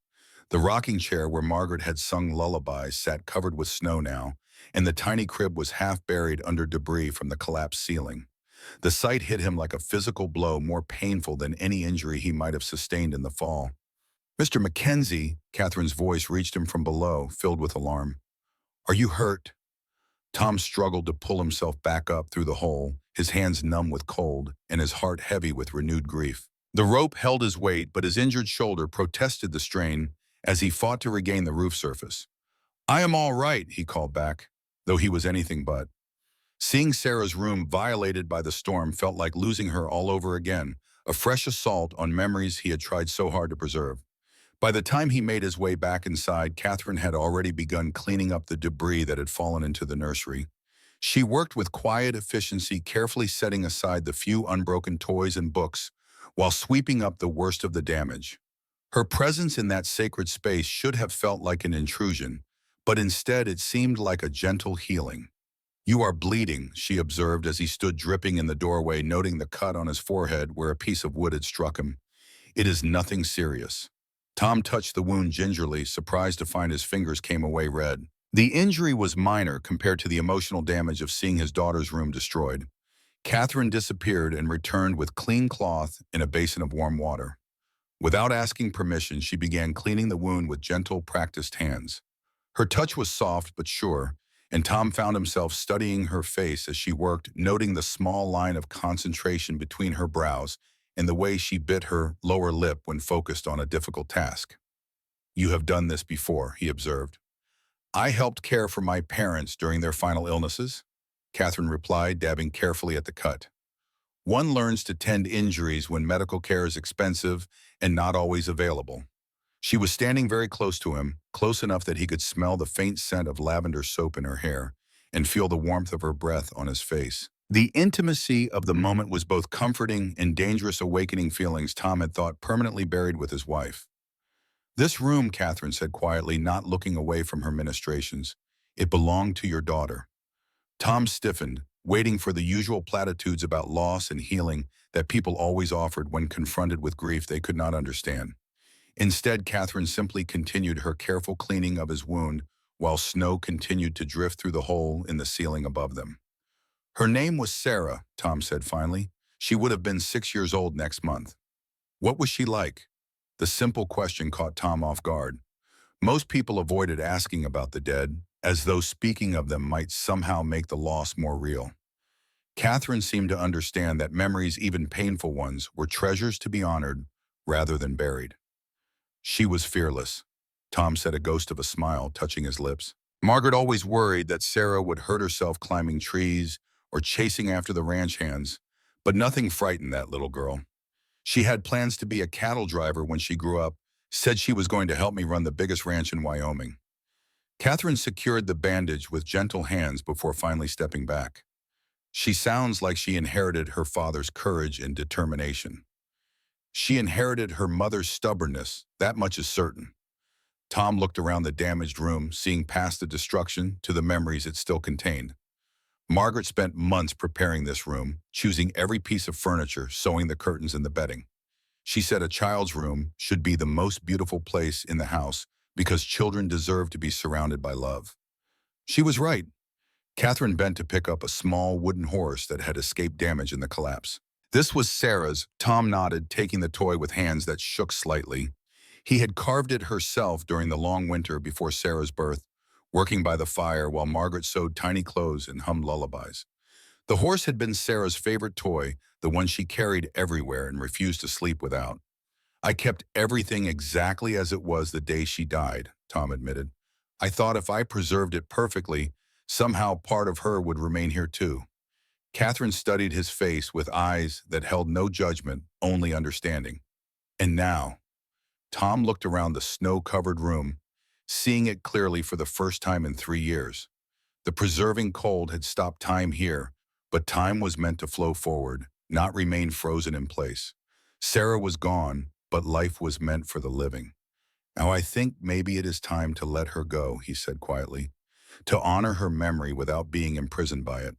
The rocking chair where Margaret had sung lullabies sat covered with snow now, and the tiny crib was half buried under debris from the collapsed ceiling. The sight hit him like a physical blow more painful than any injury he might have sustained in the fall. "Mr. Mackenzie," Catherine's voice reached him from below, filled with alarm. "Are you hurt?" Tom struggled to pull himself back up through the hole, his hands numb with cold and his heart heavy with renewed grief. The rope held his weight, but his injured shoulder protested the strain as he fought to regain the roof surface. "I am all right," he called back, though he was anything but. Seeing Sarah's room violated by the storm felt like losing her all over again, a fresh assault on memories he had tried so hard to preserve. By the time he made his way back inside, Catherine had already begun cleaning up the debris that had fallen into the nursery. She worked with quiet efficiency, carefully setting aside the few unbroken toys and books, while sweeping up the worst of the damage. Her presence in that sacred space should have felt like an intrusion, but instead it seemed like a gentle healing. "You are bleeding," she observed as he stood dripping in the doorway, noting the cut on his forehead where a piece of wood had struck him. "It is nothing serious." Tom touched the wound gingerly, surprised to find his fingers came away red. The injury was minor compared to the emotional damage of seeing his daughter's room destroyed. Catherine disappeared and returned with clean cloth and a basin of warm water. Without asking permission, she began cleaning the wound with gentle, practiced hands. Her touch was soft but sure, and Tom found himself studying her face as she worked, noting the small line of concentration between her brows and the way she bit her lower lip when focused on a difficult task. "You have done this before," he observed. "I helped care for my parents during their final illnesses," Catherine replied, dabbing carefully at the cut. "One learns to tend injuries when medical care is expensive and not always available." She was standing very close to him, close enough that he could smell the faint scent of lavender soap in her hair and feel the warmth of her breath on his face. The intimacy of the moment was both comforting and dangerous, awakening feelings Tom had thought permanently buried with his wife. "This room," Catherine said quietly, not looking away from her ministrations, "it belonged to your daughter." Tom stiffened, waiting for the usual platitudes about loss and healing that people always offered when confronted with grief they could not understand. Instead, Catherine simply continued her careful cleaning of his wound while snow continued to drift through the hole in the ceiling above them. "Her name was Sarah," Tom said finally. "She would have been 6 years old next month." "What was she like?" The simple question caught Tom off guard. Most people avoided asking about the dead, as though speaking of them might somehow make the loss more real. Catherine seemed to understand that memories, even painful ones, were treasures to be honored rather than buried. "She was fearless," Tom said, a ghost of a smile touching his lips. "Margaret always worried that Sarah would hurt herself climbing trees or chasing after the ranch hands, but nothing frightened that little girl. She had plans to be a cattle driver when she grew up, said she was going to help me run the biggest ranch in Wyoming." Catherine secured the bandage with gentle hands before finally stepping back. "She sounds like she inherited her father's courage and determination." "She inherited her mother's stubbornness, that much is certain." Tom looked around the damaged room, seeing past the destruction to the memories it still contained. Margaret spent months preparing this room, choosing every piece of furniture, sewing the curtains and the bedding. She said a child's room should be the most beautiful place in the house because children deserve to be surrounded by love. She was right. Catherine bent to pick up a small wooden horse that had escaped damage in the collapse. This was Sarah's. Tom nodded, taking the toy with hands that shook slightly. He had carved it herself during the long winter before Sarah's birth, working by the fire while Margaret sewed tiny clothes and hummed lullabies. The horse had been Sarah's favorite toy, the one she carried everywhere and refused to sleep without. I kept everything exactly as it was the day she died, Tom admitted. I thought if I preserved it perfectly, somehow part of her would remain here too. Catherine studied his face with eyes that held no judgment, only understanding. And now, Tom looked around the snow-covered room, seeing it clearly for the first time in 3 years. The preserving cold had stopped time here, but time was meant to flow forward, not remain frozen in place. Sarah was gone, but life was meant for the living. Now I think maybe it is time to let her go, he said quietly, to honor her memory without being imprisoned by it.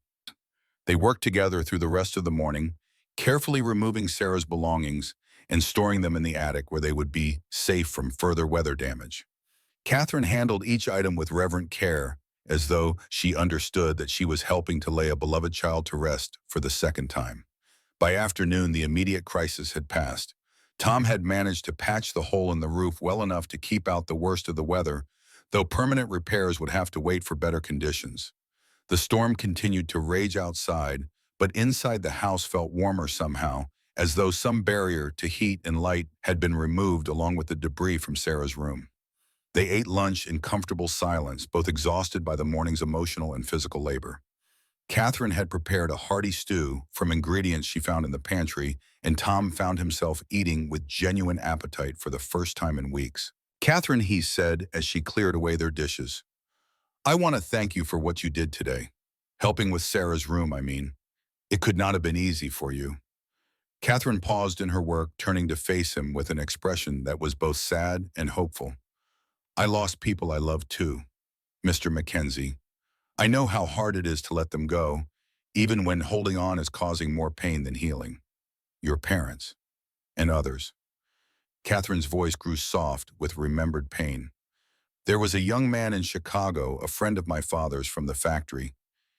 They worked together through the rest of the morning, carefully removing Sarah's belongings and storing them in the attic where they would be safe from further weather damage. Catherine handled each item with reverent care, as though she understood that she was helping to lay a beloved child to rest for the second time. By afternoon, the immediate crisis had passed. Tom had managed to patch the hole in the roof well enough to keep out the worst of the weather, though permanent repairs would have to wait for better conditions. The storm continued to rage outside, but inside the house felt warmer somehow, as though some barrier to heat and light had been removed along with the debris from Sarah's room. They ate lunch in comfortable silence, both exhausted by the morning's emotional and physical labor. Catherine had prepared a hearty stew from ingredients she found in the pantry, and Tom found himself eating with genuine appetite for the first time in weeks. Catherine, he said as she cleared away their dishes, I want to thank you for what you did today. Helping with Sarah's room, I mean. It could not have been easy for you. Catherine paused in her work, turning to face him with an expression that was both sad and hopeful. I lost people I loved too, Mr. Mackenzie. I know how hard it is to let them go, even when holding on is causing more pain than healing. Your parents and others. Catherine's voice grew soft with remembered pain. There was a young man in Chicago, a friend of my father's from the factory.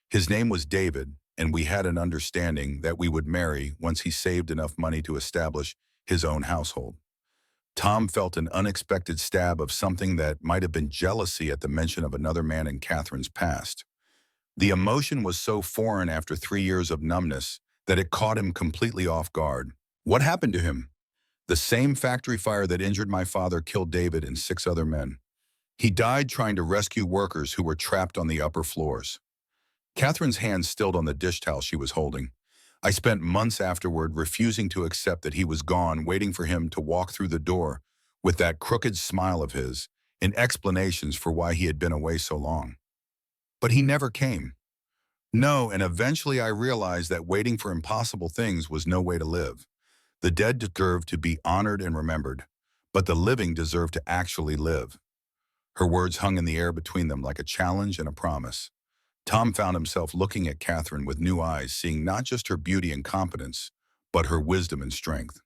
His name was David, and we had an understanding that we would marry once he saved enough money to establish his own household. Tom felt an unexpected stab of something that might have been jealousy at the mention of another man in Catherine's past. The emotion was so foreign after 3 years of numbness that it caught him completely off guard. What happened to him? The same factory fire that injured my father killed David and 6 other men. He died trying to rescue workers who were trapped on the upper floors. Catherine's hand stilled on the dish towel she was holding. I spent months afterward refusing to accept that he was gone, waiting for him to walk through the door with that crooked smile of his and explanations for why he had been away so long. But he never came. No, and eventually I realized that waiting for impossible things was no way to live. The dead deserved to be honored and remembered, but the living deserved to actually live. Her words hung in the air between them like a challenge and a promise. Tom found himself looking at Catherine with new eyes, seeing not just her beauty and competence, but her wisdom and strength.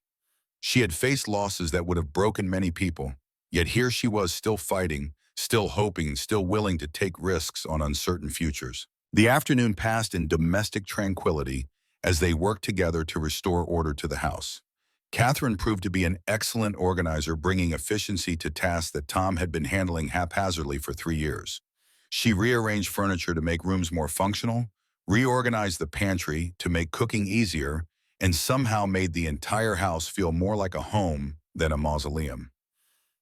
She had faced losses that would have broken many people, yet here she was still fighting, still hoping, still willing to take risks on uncertain futures. The afternoon passed in domestic tranquility as they worked together to restore order to the house. Catherine proved to be an excellent organizer, bringing efficiency to tasks that Tom had been handling haphazardly for 3 years. She rearranged furniture to make rooms more functional, reorganized the pantry to make cooking easier, and somehow made the entire house feel more like a home than a mausoleum.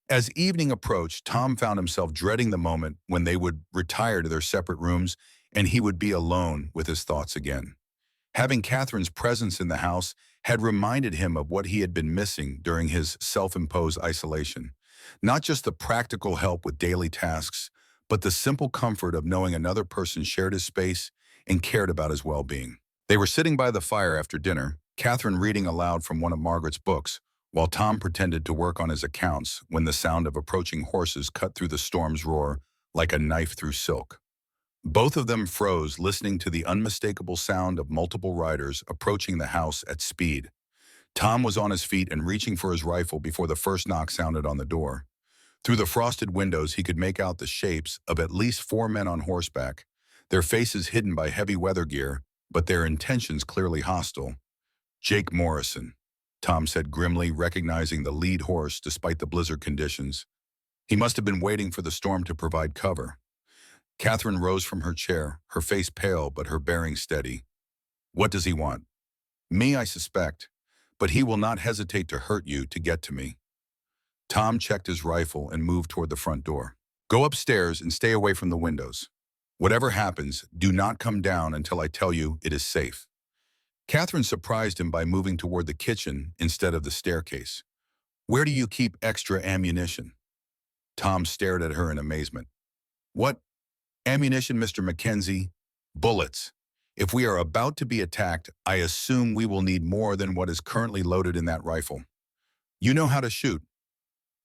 As evening approached, Tom found himself dreading the moment when they would retire to their separate rooms and he would be alone with his thoughts again. Having Catherine's presence in the house had reminded him of what he had been missing during his self-imposed isolation. Not just the practical help with daily tasks, but the simple comfort of knowing another person shared his space and cared about his well-being. They were sitting by the fire after dinner, Catherine reading aloud from one of Margaret's books, while Tom pretended to work on his accounts when the sound of approaching horses cut through the storm's roar like a knife through silk. Both of them froze, listening to the unmistakable sound of multiple riders approaching the house at speed. Tom was on his feet and reaching for his rifle before the first knock sounded on the door. Through the frosted windows, he could make out the shapes of at least 4 men on horseback, their faces hidden by heavy weather gear, but their intentions clearly hostile. Jake Morrison, Tom said grimly, recognizing the lead horse despite the blizzard conditions. He must have been waiting for the storm to provide cover. Catherine rose from her chair, her face pale but her bearing steady. What does he want? Me, I suspect, but he will not hesitate to hurt you to get to me. Tom checked his rifle and moved toward the front door. Go upstairs and stay away from the windows. Whatever happens, do not come down until I tell you it is safe. Catherine surprised him by moving toward the kitchen instead of the staircase. Where do you keep extra ammunition? Tom stared at her in amazement. What ammunition, Mr. Mackenzie? Bullets. If we are about to be attacked, I assume we will need more than what is currently loaded in that rifle. You know how to shoot.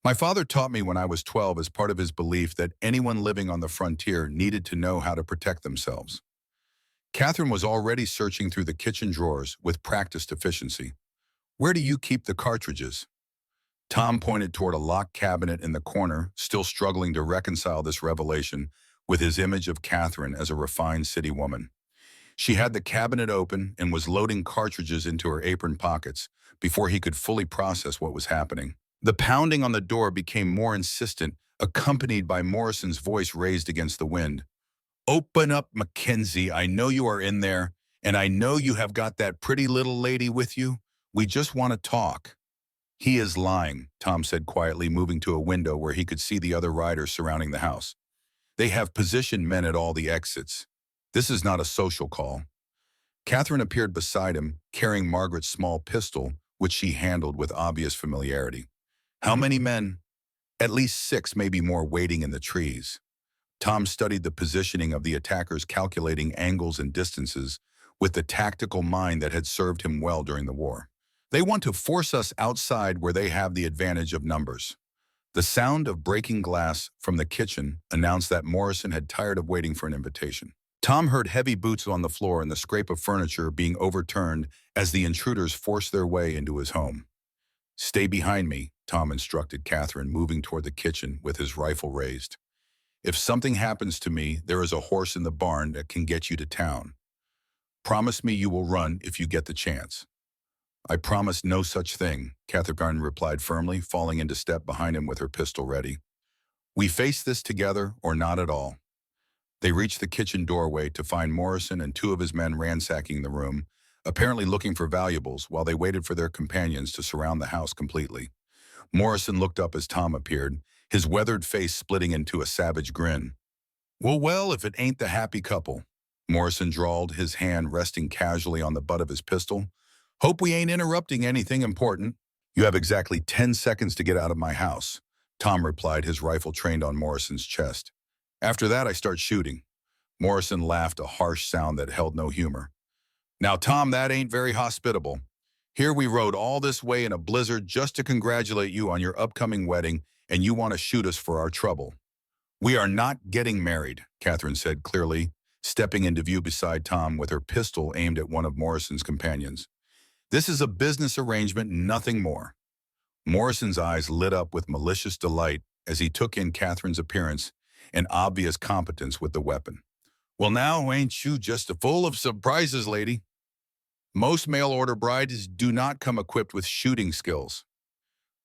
My father taught me when I was 12 as part of his belief that anyone living on the frontier needed to know how to protect themselves. Catherine was already searching through the kitchen drawers with practiced efficiency. Where do you keep the cartridges? Tom pointed toward a locked cabinet in the corner, still struggling to reconcile this revelation with his image of Catherine as a refined city woman. She had the cabinet open and was loading cartridges into her apron pockets before he could fully process what was happening. The pounding on the door became more insistent, accompanied by Morrison's voice raised against the wind. Open up, Mackenzie. I know you are in there, and I know you have got that pretty little lady with you. We just want to talk. He is lying, Tom said quietly, moving to a window where he could see the other riders surrounding the house. They have positioned men at all the exits. This is not a social call. Catherine appeared beside him, carrying Margaret's small pistol, which she handled with obvious familiarity. How many men? At least 6, maybe more, waiting in the trees. Tom studied the positioning of the attackers, calculating angles and distances with the tactical mind that had served him well during the war. They want to force us outside where they have the advantage of numbers. The sound of breaking glass from the kitchen announced that Morrison had tired of waiting for an invitation. Tom heard heavy boots on the floor and the scrape of furniture being overturned as the intruders forced their way into his home. Stay behind me, Tom instructed Catherine, moving toward the kitchen with his rifle raised. If something happens to me, there is a horse in the barn that can get you to town. Promise me you will run if you get the chance. I promise no such thing, Catherine replied firmly, falling into step behind him with her pistol ready. We face this together or not at all. They reached the kitchen doorway to find Morrison and 2 of his men ransacking the room, apparently looking for valuables while they waited for their companions to surround the house completely. Morrison looked up as Tom appeared, his weathered face splitting into a savage grin. Well, if it ain't the happy couple, Morrison drawled, his hand resting casually on the butt of his pistol. Hope we ain't interrupting anything important. You have exactly 10 seconds to get out of my house, Tom replied, his rifle trained on Morrison's chest. After that, I start shooting. Morrison laughed, a harsh sound that held no humor. Now, Tom, that ain't very hospitable. Here we rode all this way in a blizzard just to congratulate you on your upcoming wedding, and you want to shoot us for our trouble. We are not getting married, Catherine said clearly, stepping into view beside Tom with her pistol aimed at one of Morrison's companions. This is a business arrangement, nothing more. Morrison's eyes lit up with malicious delight as he took in Catherine's appearance and obvious competence with the weapon. Well, now, ain't you just full of surprises, lady? Most mail-order brides do not come equipped with shooting skills.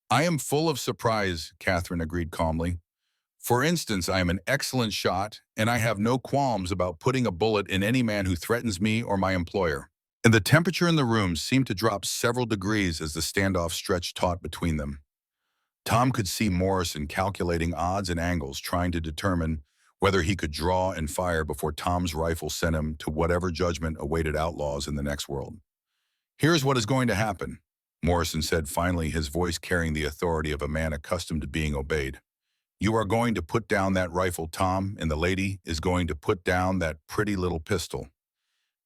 I am full of surprise, Catherine agreed calmly. For instance, I am an excellent shot, and I have no qualms about putting a bullet in any man who threatens me or my employer. And the temperature in the room seemed to drop several degrees as the standoff stretched taut between them. Tom could see Morrison calculating odds and angles, trying to determine whether he could draw and fire before Tom's rifle sent him to whatever judgment awaited outlaws in the next world. Here's what is going to happen, Morrison said finally, his voice carrying the authority of a man accustomed to being obeyed. You are going to put down that rifle, Tom, and the lady is going to put down that pretty little pistol.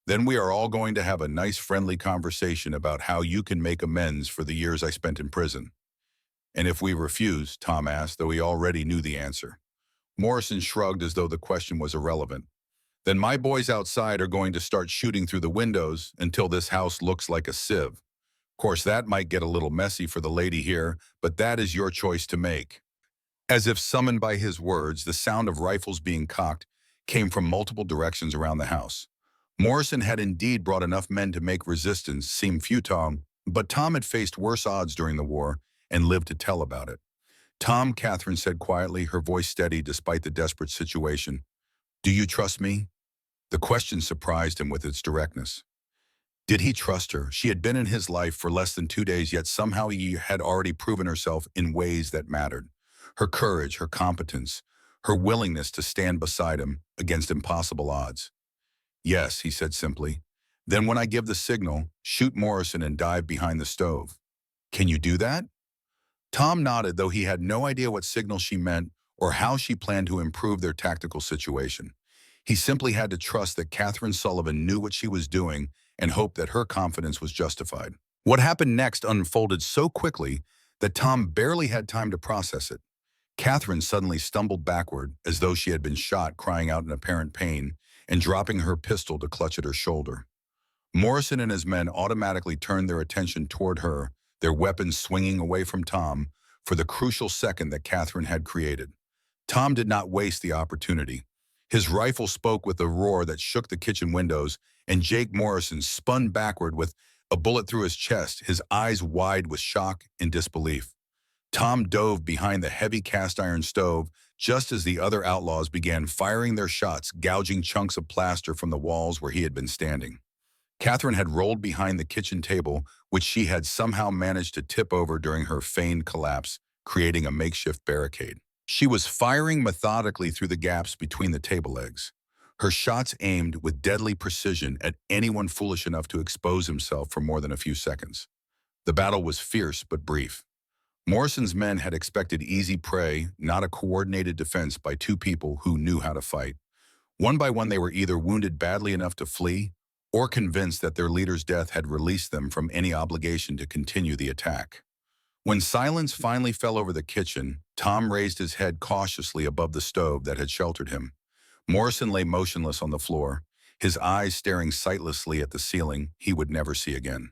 Then we are all going to have a nice friendly conversation about how you can make amends for the years I spent in prison. And if we refuse, Tom asked, though he already knew the answer. Morrison shrugged as though the question was irrelevant. Then my boys outside are going to start shooting through the windows until this house looks like a sieve. Of course, that might get a little messy for the lady here, but that is your choice to make. As if summoned by his words, the sound of rifles being cocked came from multiple directions around the house. Morrison had indeed brought enough men to make resistance seem futile, but Tom had faced worse odds during the war and lived to tell about it. Tom, Catherine said quietly, her voice steady despite the desperate situation. Do you trust me? The question surprised him with its directness. Did he trust her? She had been in his life for less than 2 days, yet somehow he had already proven herself in ways that mattered. Her courage, her competence, her willingness to stand beside him against impossible odds. Yes, he said simply. Then when I give the signal, shoot Morrison and dive behind the stove. Can you do that? Tom nodded, though he had no idea what signal she meant or how she planned to improve their tactical situation. He simply had to trust that Catherine Sullivan knew what she was doing and hoped that her confidence was justified. What happened next unfolded so quickly that Tom barely had time to process it. Catherine suddenly stumbled backward as though she had been shot, crying out in apparent pain and dropping her pistol to clutch at her shoulder. Morrison and his men automatically turned their attention toward her, their weapons swinging away from Tom for the crucial second that Catherine had created. Tom did not waste the opportunity. His rifle spoke with a roar that shook the kitchen windows, and Jake Morrison spun backward with a bullet through his chest, his eyes wide with shock and disbelief. Tom dove behind the heavy cast-iron stove just as the other outlaws began firing their shots, gouging chunks of plaster from the walls where he had been standing. Catherine had rolled behind the kitchen table, which she had somehow managed to tip over during her feigned collapse, creating a makeshift barricade. She was firing methodically through the gaps between the table legs, her shots aimed with deadly precision at anyone foolish enough to expose himself for more than a few seconds. The battle was fierce but brief. Morrison's men had expected easy prey, not a coordinated defense by two people who knew how to fight. One by one, they were either wounded badly enough to flee or convinced that their leader's death had released them from any obligation to continue the attack. When silence finally fell over the kitchen, Tom raised his head cautiously above the stove that had sheltered him. Morrison lay motionless on the floor, his eyes staring sightlessly at the ceiling he would never see again.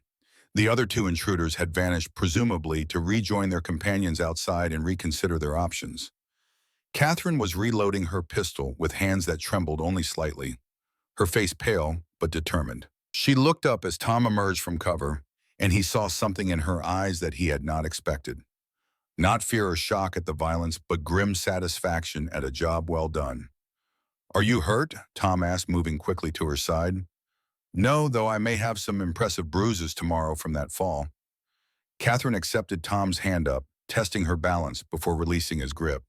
The other two intruders had vanished, presumably to rejoin their companions outside and reconsider their options. Catherine was reloading her pistol with hands that trembled only slightly, her face pale but determined. She looked up as Tom emerged from cover, and he saw something in her eyes that he had not expected. Not fear or shock at the violence, but grim satisfaction at a job well done. Are you hurt? Tom asked, moving quickly to her side. No, though I may have some impressive bruises tomorrow from that fall. Catherine accepted Tom's hand up, testing her balance before releasing his grip.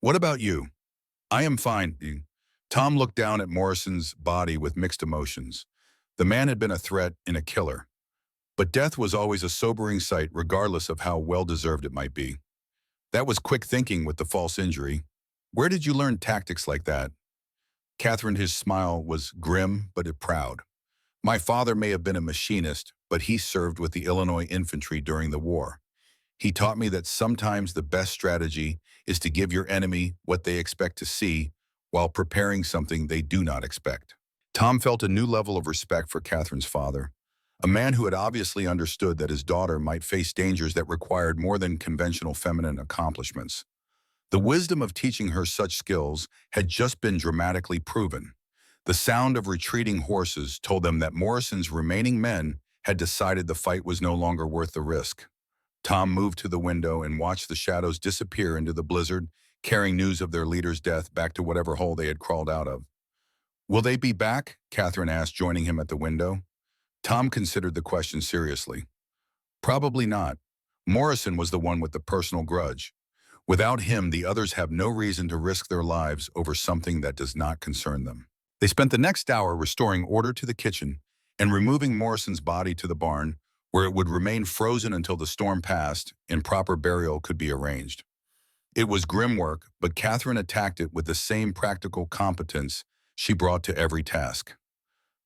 What about you? I am fine. Tom looked down at Morrison's body with mixed emotions. The man had been a threat and a killer, but death was always a sobering sight regardless of how well-deserved it might be. That was quick thinking with the false injury. Where did you learn tactics like that? Catherine, his smile was grim but proud. My father may have been a machinist, but he served with the Illinois infantry during the war. He taught me that sometimes the best strategy is to give your enemy what they expect to see while preparing something they do not expect. Tom felt a new level of respect for Catherine's father, a man who had obviously understood that his daughter might face dangers that required more than conventional feminine accomplishments. The wisdom of teaching her such skills had just been dramatically proven. The sound of retreating horses told them that Morrison's remaining men had decided the fight was no longer worth the risk. Tom moved to the window and watched the shadows disappear into the blizzard, carrying news of their leader's death back to whatever hole they had crawled out of. Will they be back? Catherine asked, joining him at the window. Tom considered the question seriously. Probably not. Morrison was the one with the personal grudge. Without him, the others have no reason to risk their lives over something that does not concern them. They spent the next hour restoring order to the kitchen and removing Morrison's body to the barn, where it would remain frozen until the storm passed and proper burial could be arranged. It was grim work, but Catherine attacked it with the same practical competence she brought to every task.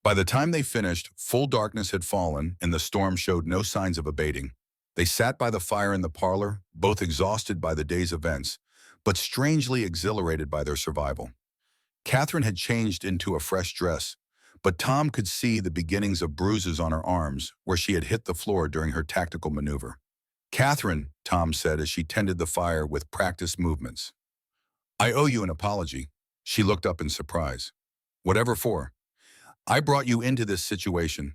By the time they finished, full darkness had fallen and the storm showed no signs of abating. They sat by the fire in the parlor, both exhausted by the day's events, but strangely exhilarated by their survival. Catherine had changed into a fresh dress, but Tom could see the beginnings of bruises on her arms where she had hit the floor during her tactical maneuver. Catherine, Tom said as she tended the fire with practiced movements. I owe you an apology. She looked up in surprise. Whatever for? I brought you into this situation.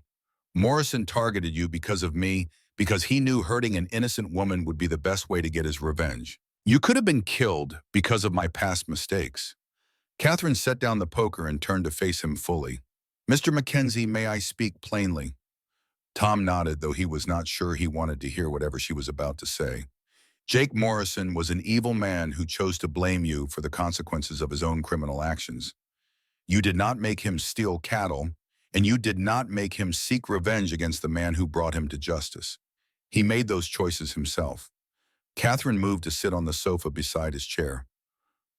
Morrison targeted you because of me, because he knew hurting an innocent woman would be the best way to get his revenge. You could have been killed because of my past mistakes. Catherine set down the poker and turned to face him fully. Mr. Mackenzie, may I speak plainly? Tom nodded, though he was not sure he wanted to hear whatever she was about to say. Jake Morrison was an evil man who chose to blame you for the consequences of his own criminal actions. You did not make him steal cattle, and you did not make him seek revenge against the man who brought him to justice. He made those choices himself. Catherine moved to sit on the sofa beside his chair,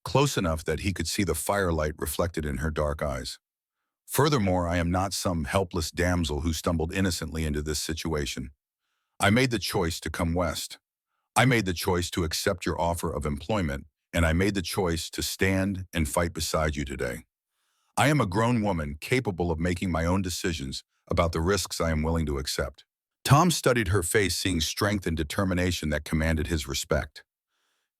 close enough that he could see the firelight reflected in her dark eyes. Furthermore, I am not some helpless damsel who stumbled innocently into this situation. I made the choice to come west. I made the choice to accept your offer of employment, and I made the choice to stand and fight beside you today. I am a grown woman capable of making my own decisions about the risks I am willing to accept. Tom studied her face, seeing strength and determination that commanded his respect.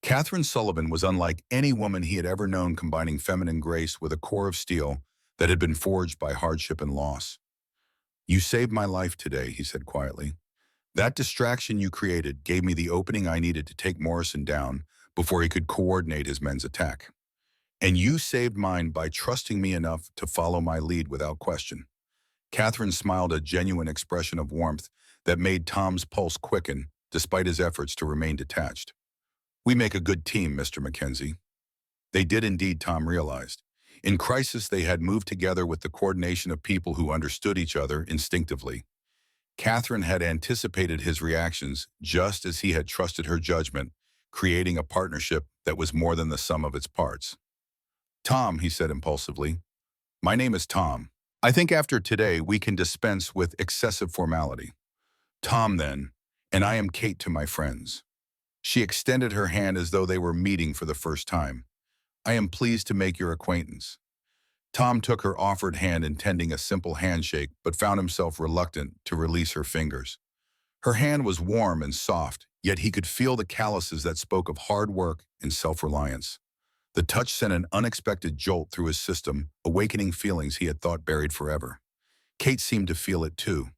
Catherine Sullivan was unlike any woman he had ever known, combining feminine grace with a core of steel that had been forged by hardship and loss. You saved my life today, he said quietly. That distraction you created gave me the opening I needed to take Morrison down before he could coordinate his men's attack. And you saved mine by trusting me enough to follow my lead without question. Catherine smiled, a genuine expression of warmth that made Tom's pulse quicken despite his efforts to remain detached. We make a good team, Mr. Mackenzie. They did indeed, Tom realized. In crisis, they had moved together with the coordination of people who understood each other instinctively. Catherine had anticipated his reactions just as he had trusted her judgment, creating a partnership that was more than the sum of its parts. Tom, he said impulsively, my name is Tom. I think after today we can dispense with excessive formality. Tom, then, and I am Kate to my friends. She extended her hand as though they were meeting for the first time. I am pleased to make your acquaintance. Tom took her offered hand, intending a simple handshake, but found himself reluctant to release her fingers. Her hand was warm and soft, yet he could feel the calluses that spoke of hard work and self-reliance. The touch sent an unexpected jolt through his system, awakening feelings he had thought buried forever. Kate seemed to feel it too,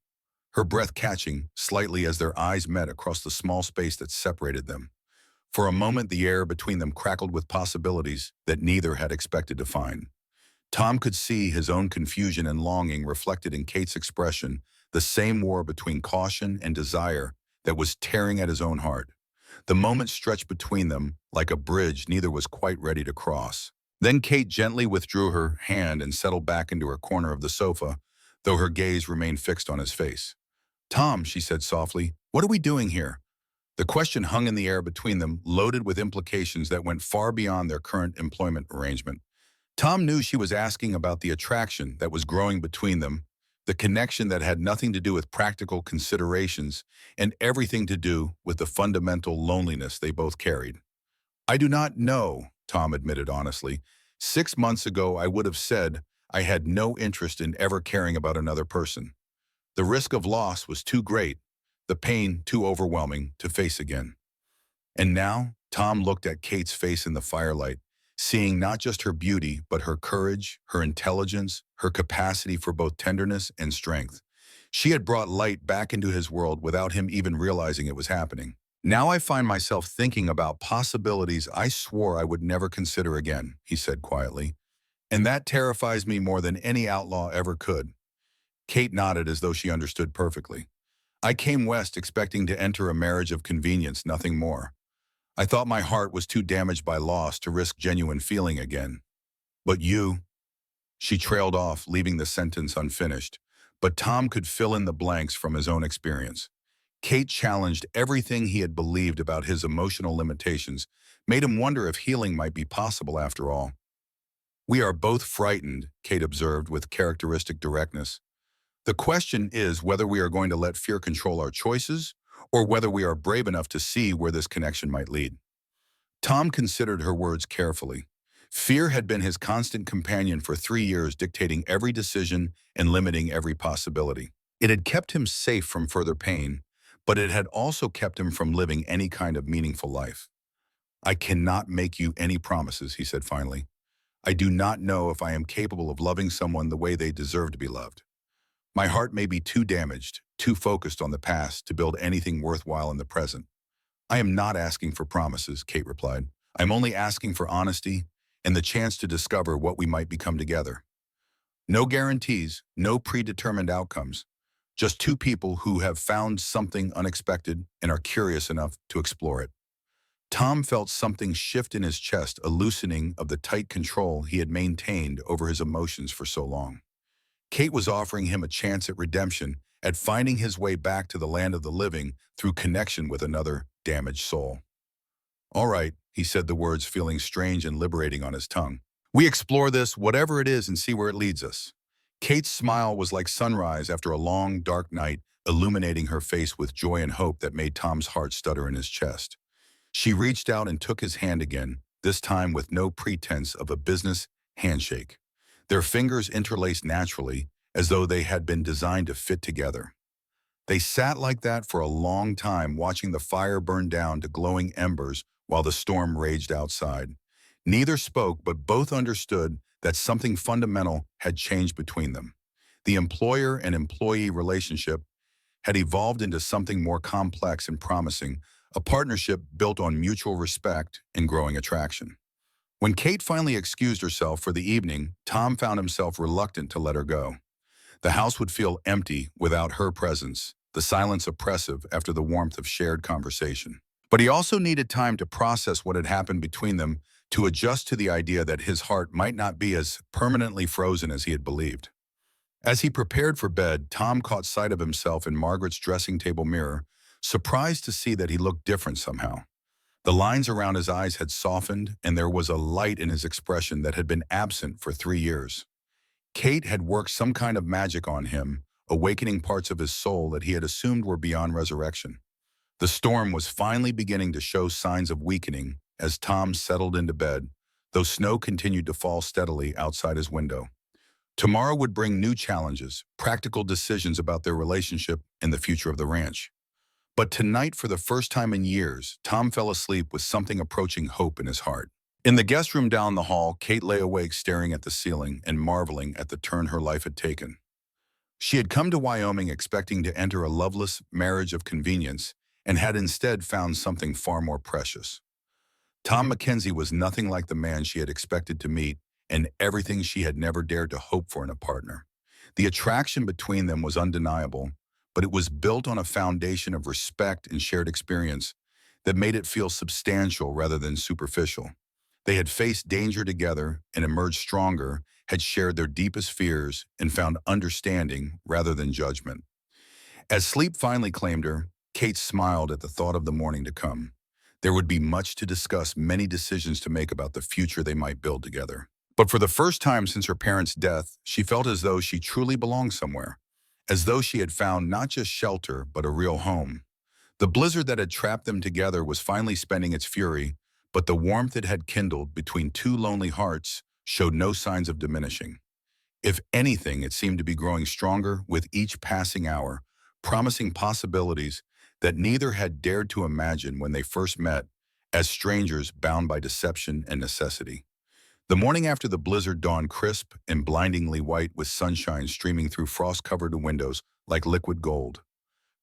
her breath catching slightly as their eyes met across the small space that separated them. For a moment, the air between them crackled with possibilities that neither had expected to find. Tom could see his own confusion and longing reflected in Kate's expression, the same war between caution and desire that was tearing at his own heart. The moment stretched between them like a bridge neither was quite ready to cross. Then Kate gently withdrew her hand and settled back into her corner of the sofa, though her gaze remained fixed on his face. Tom, she said softly, what are we doing here? The question hung in the air between them, loaded with implications that went far beyond their current employment arrangement. Tom knew she was asking about the attraction that was growing between them, the connection that had nothing to do with practical considerations and everything to do with the fundamental loneliness they both carried. I do not know, Tom admitted honestly. 6 months ago, I would have said I had no interest in ever caring about another person. The risk of loss was too great, the pain too overwhelming to face again. And now, Tom looked at Kate's face in the firelight, seeing not just her beauty, but her courage, her intelligence, her capacity for both tenderness and strength. She had brought light back into his world without him even realizing it was happening. Now I find myself thinking about possibilities I swore I would never consider again, he said quietly. And that terrifies me more than any outlaw ever could. Kate nodded as though she understood perfectly. I came west expecting to enter a marriage of convenience, nothing more. I thought my heart was too damaged by loss to risk genuine feeling again. But you, she trailed off, leaving the sentence unfinished. But Tom could fill in the blanks from his own experience. Kate challenged everything he had believed about his emotional limitations, made him wonder if healing might be possible after all. We are both frightened, Kate observed with characteristic directness. The question is whether we are going to let fear control our choices, or whether we are brave enough to see where this connection might lead. Tom considered her words carefully. Fear had been his constant companion for 3 years, dictating every decision and limiting every possibility. It had kept him safe from further pain, but it had also kept him from living any kind of meaningful life. I cannot make you any promises, he said finally. I do not know if I am capable of loving someone the way they deserve to be loved. My heart may be too damaged, too focused on the past to build anything worthwhile in the present. I am not asking for promises, Kate replied. I'm only asking for honesty and the chance to discover what we might become together. No guarantees, no predetermined outcomes. Just two people who have found something unexpected and are curious enough to explore it. Tom felt something shift in his chest, a loosening of the tight control he had maintained over his emotions for so long. Kate was offering him a chance at redemption, at finding his way back to the land of the living through connection with another damaged soul. All right, he said, the words feeling strange and liberating on his tongue. We explore this, whatever it is, and see where it leads us. Kate's smile was like sunrise after a long, dark night, illuminating her face with joy and hope that made Tom's heart stutter in his chest. She reached out and took his hand again, this time with no pretense of a business handshake. Their fingers interlaced naturally, as though they had been designed to fit together. They sat like that for a long time, watching the fire burn down to glowing embers while the storm raged outside. Neither spoke, but both understood that something fundamental had changed between them. The employer and employee relationship had evolved into something more complex and promising, a partnership built on mutual respect and growing attraction. When Kate finally excused herself for the evening, Tom found himself reluctant to let her go. The house would feel empty without her presence, the silence oppressive after the warmth of shared conversation. But he also needed time to process what had happened between them, to adjust to the idea that his heart might not be as permanently frozen as he had believed. As he prepared for bed, Tom caught sight of himself in Margaret's dressing table mirror, surprised to see that he looked different somehow. The lines around his eyes had softened, and there was a light in his expression that had been absent for 3 years. Kate had worked some kind of magic on him, awakening parts of his soul that he had assumed were beyond resurrection. The storm was finally beginning to show signs of weakening as Tom settled into bed, though snow continued to fall steadily outside his window. Tomorrow would bring new challenges, practical decisions about their relationship and the future of the ranch. But tonight, for the first time in years, Tom fell asleep with something approaching hope in his heart. In the guest room down the hall, Kate lay awake staring at the ceiling and marveling at the turn her life had taken. She had come to Wyoming expecting to enter a loveless marriage of convenience and had instead found something far more precious. Tom Mackenzie was nothing like the man she had expected to meet and everything she had never dared to hope for in a partner. The attraction between them was undeniable, but it was built on a foundation of respect and shared experience that made it feel substantial rather than superficial. They had faced danger together and emerged stronger, had shared their deepest fears and found understanding rather than judgment. As sleep finally claimed her, Kate smiled at the thought of the morning to come. There would be much to discuss, many decisions to make about the future they might build together. But for the first time since her parents' death, she felt as though she truly belonged somewhere, as though she had found not just shelter, but a real home. The blizzard that had trapped them together was finally spending its fury, but the warmth it had kindled between two lonely hearts showed no signs of diminishing. If anything, it seemed to be growing stronger with each passing hour, promising possibilities that neither had dared to imagine when they first met, as strangers bound by deception and necessity. The morning after the blizzard dawned crisp and blindingly white with sunshine streaming through frost-covered windows like liquid gold.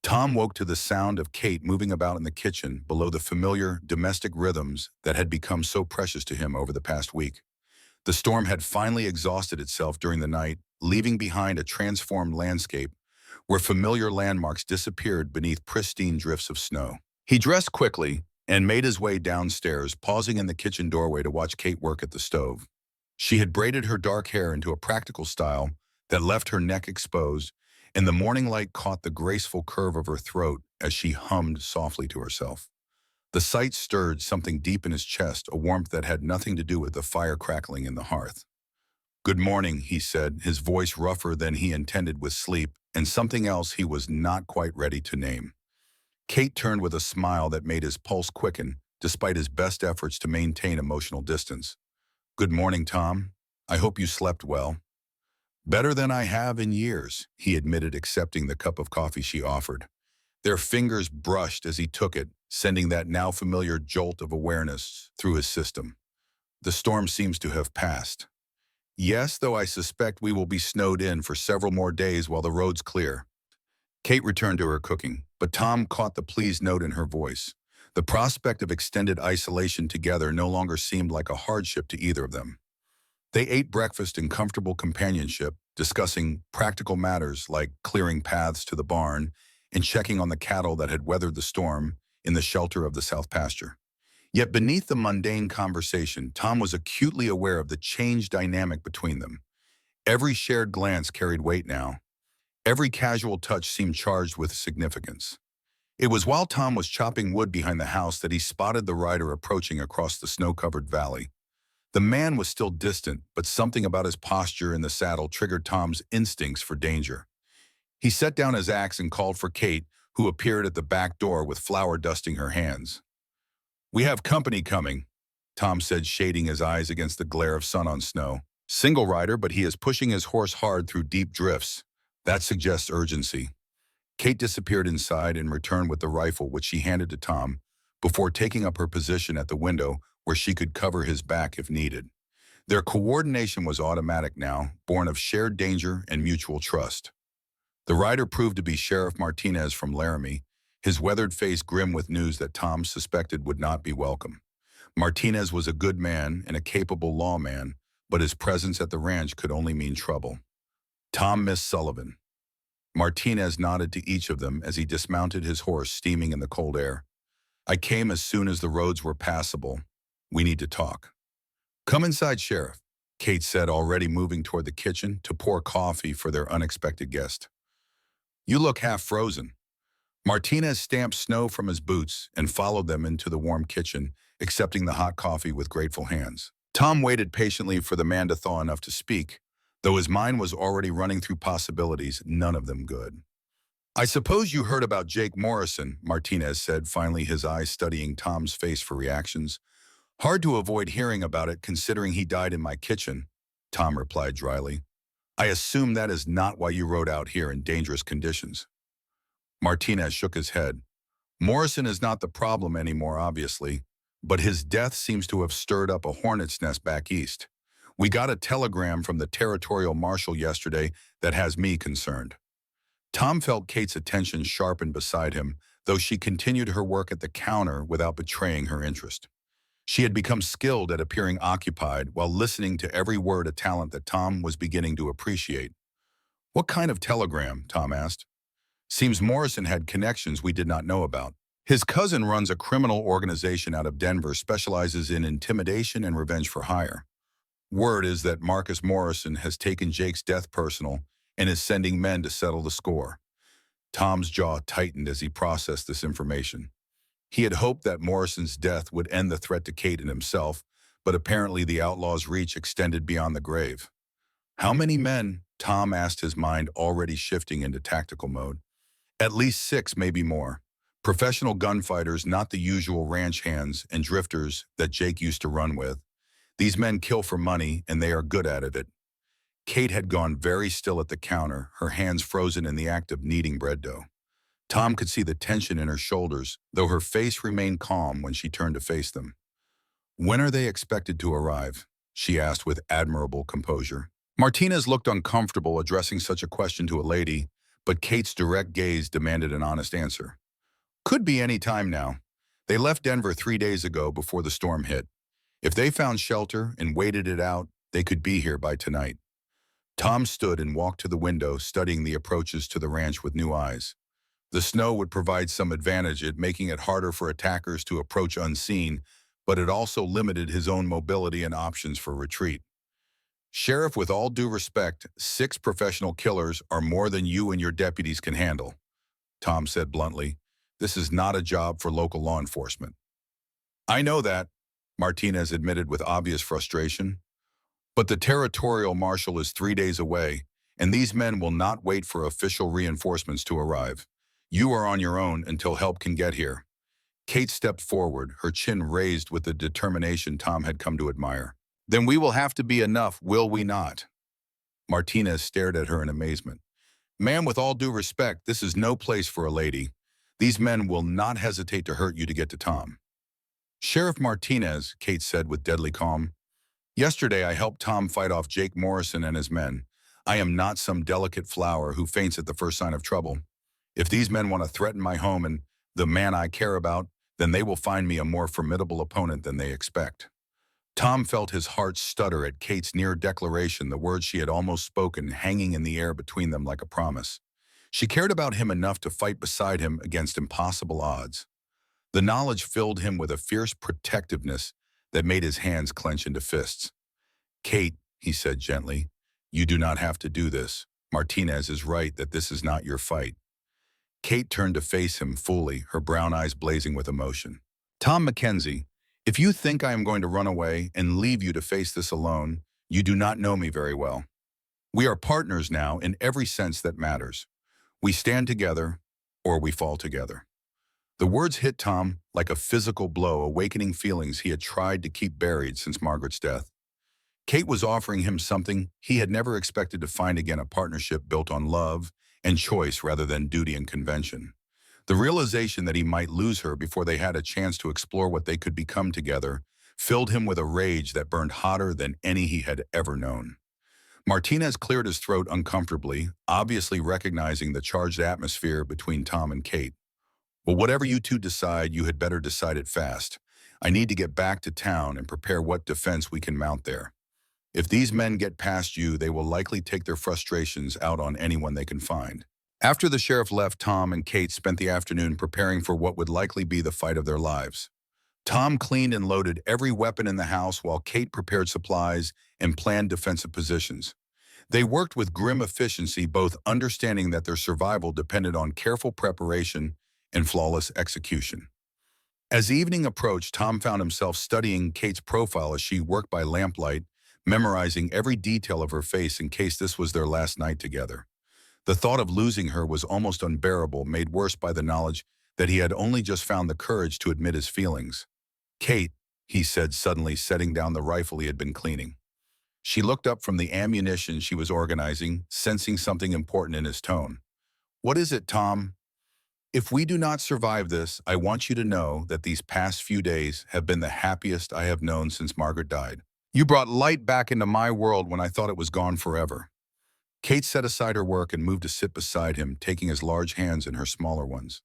Tom woke to the sound of Kate moving about in the kitchen below the familiar domestic rhythms that had become so precious to him over the past week. The storm had finally exhausted itself during the night, leaving behind a transformed landscape where familiar landmarks disappeared beneath pristine drifts of snow. He dressed quickly and made his way downstairs, pausing in the kitchen doorway to watch Kate work at the stove. She had braided her dark hair into a practical style that left her neck exposed, and the morning light caught the graceful curve of her throat as she hummed softly to herself. The sight stirred something deep in his chest, a warmth that had nothing to do with the fire crackling in the hearth. "Good morning," he said, his voice rougher than he intended with sleep, and something else he was not quite ready to name. Kate turned with a smile that made his pulse quicken, despite his best efforts to maintain emotional distance. "Good morning, Tom. I hope you slept well." "Better than I have in years," he admitted, accepting the cup of coffee she offered. Their fingers brushed as he took it, sending that now familiar jolt of awareness through his system. The storm seems to have passed. Yes, though I suspect we will be snowed in for several more days while the roads clear. Kate returned to her cooking, but Tom caught the pleased note in her voice. The prospect of extended isolation together no longer seemed like a hardship to either of them. They ate breakfast in comfortable companionship, discussing practical matters like clearing paths to the barn and checking on the cattle that had weathered the storm in the shelter of the south pasture. Yet beneath the mundane conversation, Tom was acutely aware of the changed dynamic between them. Every shared glance carried weight now. Every casual touch seemed charged with significance. It was while Tom was chopping wood behind the house that he spotted the rider approaching across the snow-covered valley. The man was still distant, but something about his posture in the saddle triggered Tom's instincts for danger. He set down his axe and called for Kate, who appeared at the back door with flour dusting her hands. "We have company coming," Tom said, shading his eyes against the glare of sun on snow. "Single rider, but he is pushing his horse hard through deep drifts. That suggests urgency." Kate disappeared inside and returned with the rifle, which she handed to Tom, before taking up her position at the window where she could cover his back if needed. Their coordination was automatic now, born of shared danger and mutual trust. The rider proved to be Sheriff Martinez from Laramie, his weathered face grim with news that Tom suspected would not be welcome. Martinez was a good man and a capable lawman, but his presence at the ranch could only mean trouble. Tom missed Sullivan. Martinez nodded to each of them as he dismounted his horse, steaming in the cold air. "I came as soon as the roads were passable. We need to talk." "Come inside, Sheriff," Kate said, already moving toward the kitchen to pour coffee for their unexpected guest. "You look half frozen." Martinez stamped snow from his boots and followed them into the warm kitchen, accepting the hot coffee with grateful hands. Tom waited patiently for the man to thaw enough to speak, though his mind was already running through possibilities, none of them good. "I suppose you heard about Jake Morrison," Martinez said, finally, his eyes studying Tom's face for reactions. "Hard to avoid hearing about it, considering he died in my kitchen," Tom replied dryly. "I assume that is not why you rode out here in dangerous conditions." Martinez shook his head. "Morrison is not the problem anymore, obviously, but his death seems to have stirred up a hornet's nest back east. We got a telegram from the territorial marshal yesterday that has me concerned." Tom felt Kate's attention sharpen beside him, though she continued her work at the counter without betraying her interest. She had become skilled at appearing occupied while listening to every word, a talent that Tom was beginning to appreciate. "What kind of telegram?" Tom asked. "Seems Morrison had connections we did not know about. His cousin runs a criminal organization out of Denver, specializes in intimidation and revenge for hire. Word is that Marcus Morrison has taken Jake's death personal and is sending men to settle the score." Tom's jaw tightened as he processed this information. He had hoped that Morrison's death would end the threat to Kate and himself, but apparently the outlaw's reach extended beyond the grave. "How many men?" Tom asked, his mind already shifting into tactical mode. "At least 6, maybe more. Professional gunfighters, not the usual ranch hands and drifters that Jake used to run with. These men kill for money, and they are good at it." Kate had gone very still at the counter, her hands frozen in the act of kneading bread dough. Tom could see the tension in her shoulders, though her face remained calm when she turned to face them. "When are they expected to arrive?" she asked with admirable composure. Martinez looked uncomfortable addressing such a question to a lady, but Kate's direct gaze demanded an honest answer. "Could be any time now. They left Denver 3 days ago before the storm hit. If they found shelter and waited it out, they could be here by tonight." Tom stood and walked to the window, studying the approaches to the ranch with new eyes. The snow would provide some advantage at making it harder for attackers to approach unseen, but it also limited his own mobility and options for retreat. "Sheriff, with all due respect, 6 professional killers are more than you and your deputies can handle," Tom said bluntly. "This is not a job for local law enforcement." "I know that," Martinez admitted with obvious frustration. "But the territorial marshal is 3 days away, and these men will not wait for official reinforcements to arrive. You are on your own until help can get here." Kate stepped forward, her chin raised with the determination Tom had come to admire. "Then we will have to be enough, will we not?" Martinez stared at her in amazement. "Ma'am, with all due respect, this is no place for a lady. These men will not hesitate to hurt you to get to Tom." "Sheriff Martinez," Kate said with deadly calm, Yesterday, I helped Tom fight off Jake Morrison and his men. I am not some delicate flower who faints at the first sign of trouble. If these men want to threaten my home and the man I care about, then they will find me a more formidable opponent than they expect. Tom felt his heart stutter at Kate's near declaration, the words she had almost spoken hanging in the air between them like a promise. She cared about him enough to fight beside him against impossible odds. The knowledge filled him with a fierce protectiveness that made his hands clench into fists. Kate, he said gently, you do not have to do this. Martinez is right that this is not your fight. Kate turned to face him fully, her brown eyes blazing with emotion. Tom Mackenzie, if you think I am going to run away and leave you to face this alone, you do not know me very well. We are partners now in every sense that matters. We stand together, or we fall together. The words hit Tom like a physical blow, awakening feelings he had tried to keep buried since Margaret's death. Kate was offering him something he had never expected to find again, a partnership built on love and choice rather than duty and convention. The realization that he might lose her before they had a chance to explore what they could become together filled him with a rage that burned hotter than any he had ever known. Martinez cleared his throat uncomfortably, obviously recognizing the charged atmosphere between Tom and Kate. Well, whatever you two decide, you had better decide it fast. I need to get back to town and prepare what defense we can mount there. If these men get past you, they will likely take their frustrations out on anyone they can find. After the sheriff left, Tom and Kate spent the afternoon preparing for what would likely be the fight of their lives. Tom cleaned and loaded every weapon in the house while Kate prepared supplies and planned defensive positions. They worked with grim efficiency, both understanding that their survival depended on careful preparation and flawless execution. As evening approached, Tom found himself studying Kate's profile as she worked by lamplight, memorizing every detail of her face in case this was their last night together. The thought of losing her was almost unbearable, made worse by the knowledge that he had only just found the courage to admit his feelings. Kate, he said, suddenly setting down the rifle he had been cleaning. She looked up from the ammunition she was organizing, sensing something important in his tone. What is it, Tom? If we do not survive this, I want you to know that these past few days have been the happiest I have known since Margaret died. You brought light back into my world when I thought it was gone forever. Kate set aside her work and moved to sit beside him, taking his large hands in her smaller ones.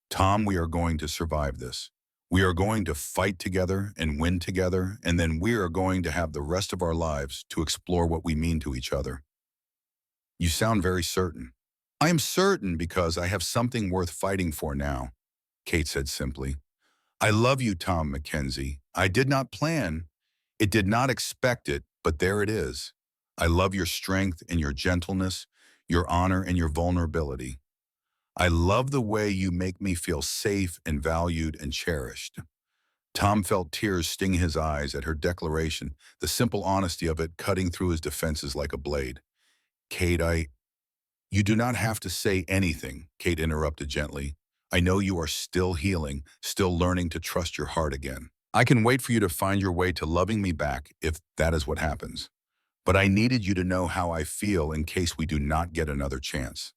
Tom, we are going to survive this. We are going to fight together and win together, and then we are going to have the rest of our lives to explore what we mean to each other. You sound very certain. I am certain because I have something worth fighting for now, Kate said simply. I love you, Tom Mackenzie. I did not plan. It did not expect it, but there it is. I love your strength and your gentleness, your honor and your vulnerability. I love the way you make me feel safe and valued and cherished. Tom felt tears sting his eyes at her declaration, the simple honesty of it cutting through his defenses like a blade. Kate, You do not have to say anything, Kate interrupted gently. I know you are still healing, still learning to trust your heart again. I can wait for you to find your way to loving me back if that is what happens. But I needed you to know how I feel in case we do not get another chance.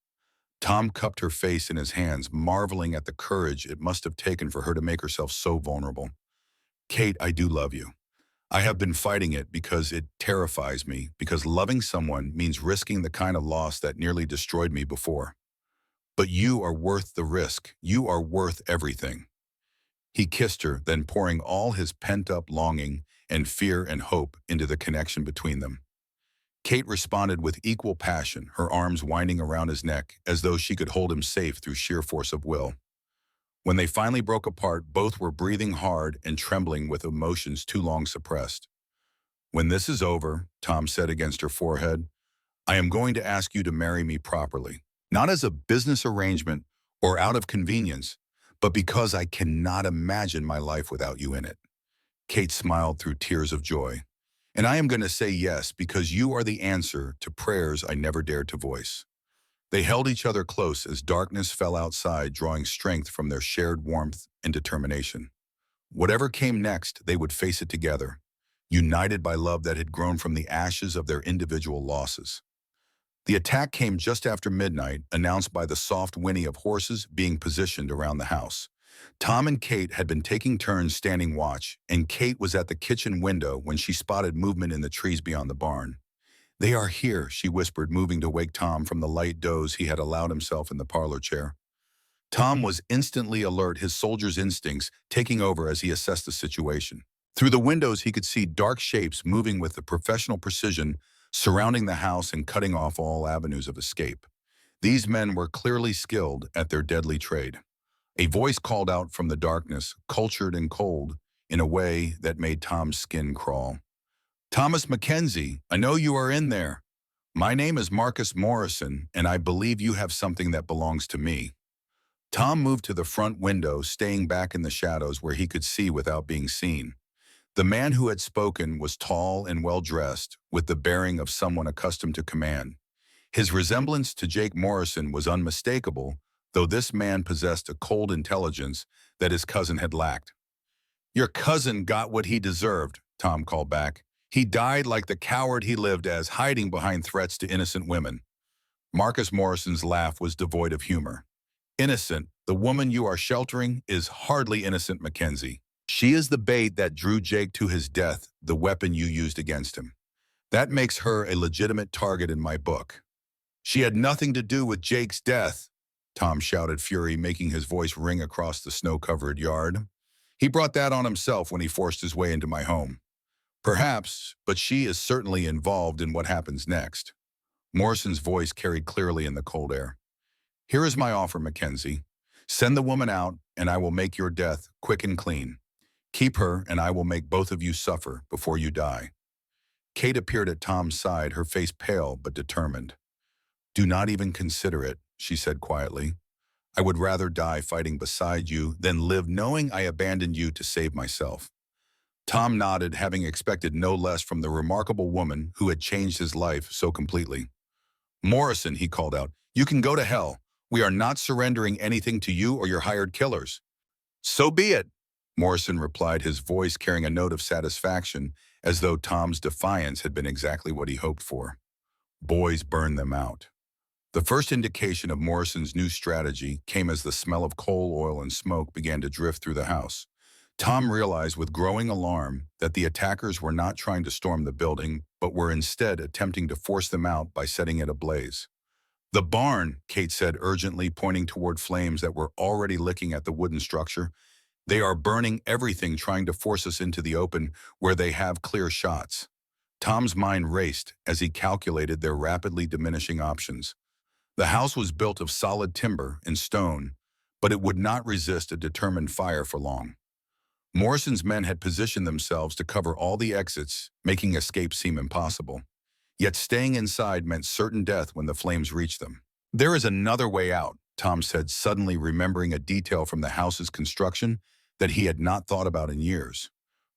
Tom cupped her face in his hands, marveling at the courage it must have taken for her to make herself so vulnerable. Kate, I do love you. I have been fighting it because it terrifies me, because loving someone means risking the kind of loss that nearly destroyed me before. But you are worth the risk. You are worth everything. He kissed her, then pouring all his pent-up longing and fear and hope into the connection between them. Kate responded with equal passion, her arms winding around his neck as though she could hold him safe through sheer force of will. When they finally broke apart, both were breathing hard and trembling with emotions too long suppressed. When this is over, Tom said against her forehead, I am going to ask you to marry me properly, not as a business arrangement or out of convenience, but because I cannot imagine my life without you in it. Kate smiled through tears of joy. And I am going to say yes because you are the answer to prayers I never dared to voice. They held each other close as darkness fell outside, drawing strength from their shared warmth and determination. Whatever came next, they would face it together, united by love that had grown from the ashes of their individual losses. The attack came just after midnight, announced by the soft whinny of horses being positioned around the house. Tom and Kate had been taking turns standing watch, and Kate was at the kitchen window when she spotted movement in the trees beyond the barn. "They are here," she whispered, moving to wake Tom from the light doze he had allowed himself in the parlor chair. Tom was instantly alert, his soldier's instincts taking over as he assessed the situation. Through the windows, he could see dark shapes moving with the professional precision, surrounding the house and cutting off all avenues of escape. These men were clearly skilled at their deadly trade. A voice called out from the darkness, cultured and cold, in a way that made Tom's skin crawl. "Thomas Mackenzie, I know you are in there. My name is Marcus Morrison, and I believe you have something that belongs to me." Tom moved to the front window, staying back in the shadows where he could see without being seen. The man who had spoken was tall and well-dressed, with the bearing of someone accustomed to command. His resemblance to Jake Morrison was unmistakable, though this man possessed a cold intelligence that his cousin had lacked. "Your cousin got what he deserved," Tom called back. "He died like the coward he lived as, hiding behind threats to innocent women." Marcus Morrison's laugh was devoid of humor. "Innocent, the woman you are sheltering is hardly innocent, Mackenzie. She is the bait that drew Jake to his death, the weapon you used against him. That makes her a legitimate target in my book." "She had nothing to do with Jake's death," Tom shouted, fury making his voice ring across the snow-covered yard. "He brought that on himself when he forced his way into my home." "Perhaps, but she is certainly involved in what happens next." Morrison's voice carried clearly in the cold air. "Here is my offer, Mackenzie. Send the woman out, and I will make your death quick and clean. Keep her, and I will make both of you suffer before you die." Kate appeared at Tom's side, her face pale but determined. "Do not even consider it," she said quietly. "I would rather die fighting beside you than live knowing I abandoned you to save myself." Tom nodded, having expected no less from the remarkable woman who had changed his life so completely. "Morrison," he called out, "you can go to hell. We are not surrendering anything to you or your hired killers." "So be it," Morrison replied, his voice carrying a note of satisfaction, as though Tom's defiance had been exactly what he hoped for. "Boys, burn them out." The first indication of Morrison's new strategy came as the smell of coal, oil, and smoke began to drift through the house. Tom realized with growing alarm that the attackers were not trying to storm the building, but were instead attempting to force them out by setting it ablaze. "The barn," Kate said urgently, pointing toward flames that were already licking at the wooden structure. "They are burning everything, trying to force us into the open where they have clear shots." Tom's mind raced as he calculated their rapidly diminishing options. The house was built of solid timber and stone, but it would not resist a determined fire for long. Morrison's men had positioned themselves to cover all the exits, making escape seem impossible. Yet staying inside meant certain death when the flames reached them. "There is another way out," Tom said, suddenly remembering a detail from the house's construction that he had not thought about in years.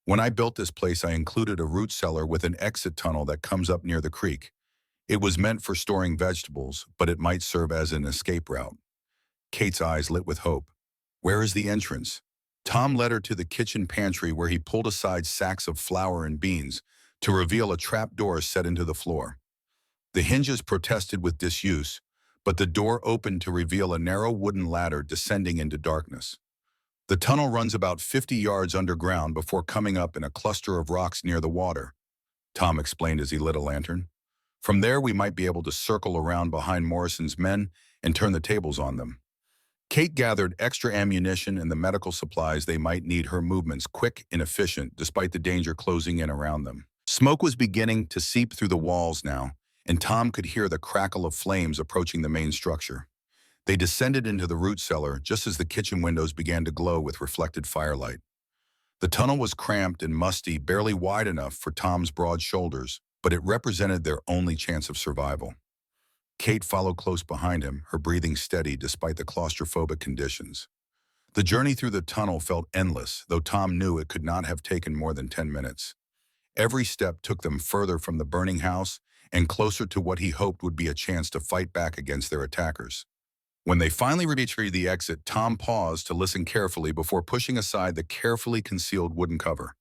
"When I built this place, I included a root cellar with an exit tunnel that comes up near the creek. It was meant for storing vegetables, but it might serve as an escape route." Kate's eyes lit with hope. "Where is the entrance?" Tom led her to the kitchen pantry, where he pulled aside sacks of flour and beans to reveal a trap door set into the floor. The hinges protested with disuse, but the door opened to reveal a narrow wooden ladder descending into darkness. "The tunnel runs about 50 yards underground before coming up in a cluster of rocks near the water," Tom explained as he lit a lantern. "From there, we might be able to circle around behind Morrison's men and turn the tables on them." Kate gathered extra ammunition and the medical supplies they might need, her movements quick and efficient despite the danger closing in around them. Smoke was beginning to seep through the walls now, and Tom could hear the crackle of flames approaching the main structure. They descended into the root cellar just as the kitchen windows began to glow with reflected firelight. The tunnel was cramped and musty, barely wide enough for Tom's broad shoulders, but it represented their only chance of survival. Kate followed close behind him, her breathing steady despite the claustrophobic conditions. The journey through the tunnel felt endless, though Tom knew it could not have taken more than 10 minutes. Every step took them further from the burning house and closer to what he hoped would be a chance to fight back against their attackers. When they finally reached the exit, Tom paused to listen carefully before pushing aside the carefully concealed wooden cover.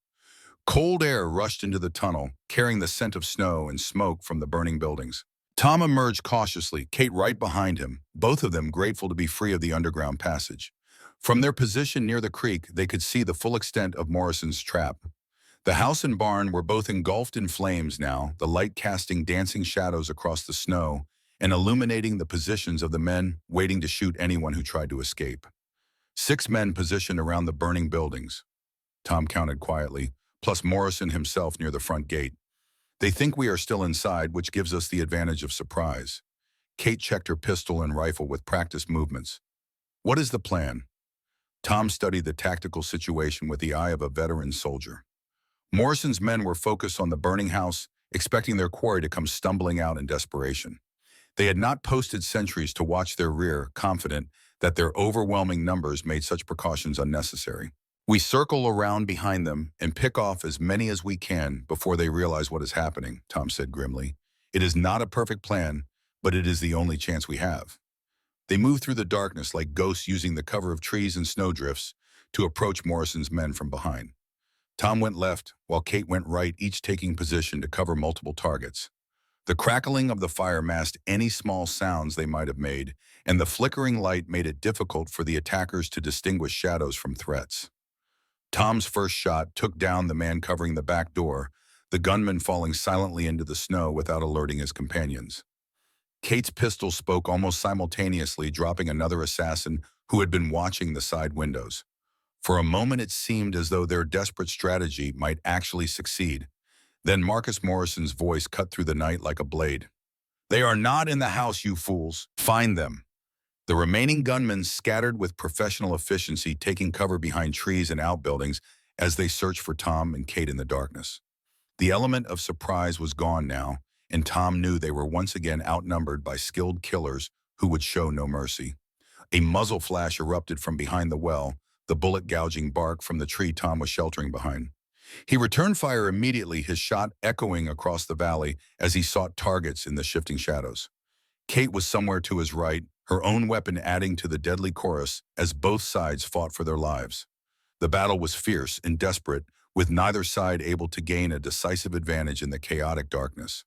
Cold air rushed into the tunnel, carrying the scent of snow and smoke from the burning buildings. Tom emerged cautiously, Kate right behind him, both of them grateful to be free of the underground passage. From their position near the creek, they could see the full extent of Morrison's trap. The house and barn were both engulfed in flames now, the light casting dancing shadows across the snow and illuminating the positions of the men waiting to shoot anyone who tried to escape. 6 men positioned around the burning buildings, Tom counted quietly, plus Morrison himself near the front gate. They think we are still inside, which gives us the advantage of surprise. Kate checked her pistol and rifle with practiced movements. What is the plan? Tom studied the tactical situation with the eye of a veteran soldier. Morrison's men were focused on the burning house, expecting their quarry to come stumbling out in desperation. They had not posted sentries to watch their rear, confident that their overwhelming numbers made such precautions unnecessary. We circle around behind them and pick off as many as we can before they realize what is happening, Tom said grimly. It is not a perfect plan, but it is the only chance we have. They moved through the darkness like ghosts using the cover of trees and snowdrifts to approach Morrison's men from behind. Tom went left, while Kate went right, each taking position to cover multiple targets. The crackling of the fire masked any small sounds they might have made, and the flickering light made it difficult for the attackers to distinguish shadows from threats. Tom's first shot took down the man covering the back door, the gunman falling silently into the snow without alerting his companions. Kate's pistol spoke almost simultaneously, dropping another assassin who had been watching the side windows. For a moment it seemed as though their desperate strategy might actually succeed. Then Marcus Morrison's voice cut through the night like a blade. "They are not in the house, you fools. Find them." The remaining gunmen scattered with professional efficiency, taking cover behind trees and outbuildings as they searched for Tom and Kate in the darkness. The element of surprise was gone now, and Tom knew they were once again outnumbered by skilled killers who would show no mercy. A muzzle flash erupted from behind the well, the bullet gouging bark from the tree Tom was sheltering behind. He returned fire immediately, his shot echoing across the valley as he sought targets in the shifting shadows. Kate was somewhere to his right, her own weapon adding to the deadly chorus as both sides fought for their lives. The battle was fierce and desperate, with neither side able to gain a decisive advantage in the chaotic darkness.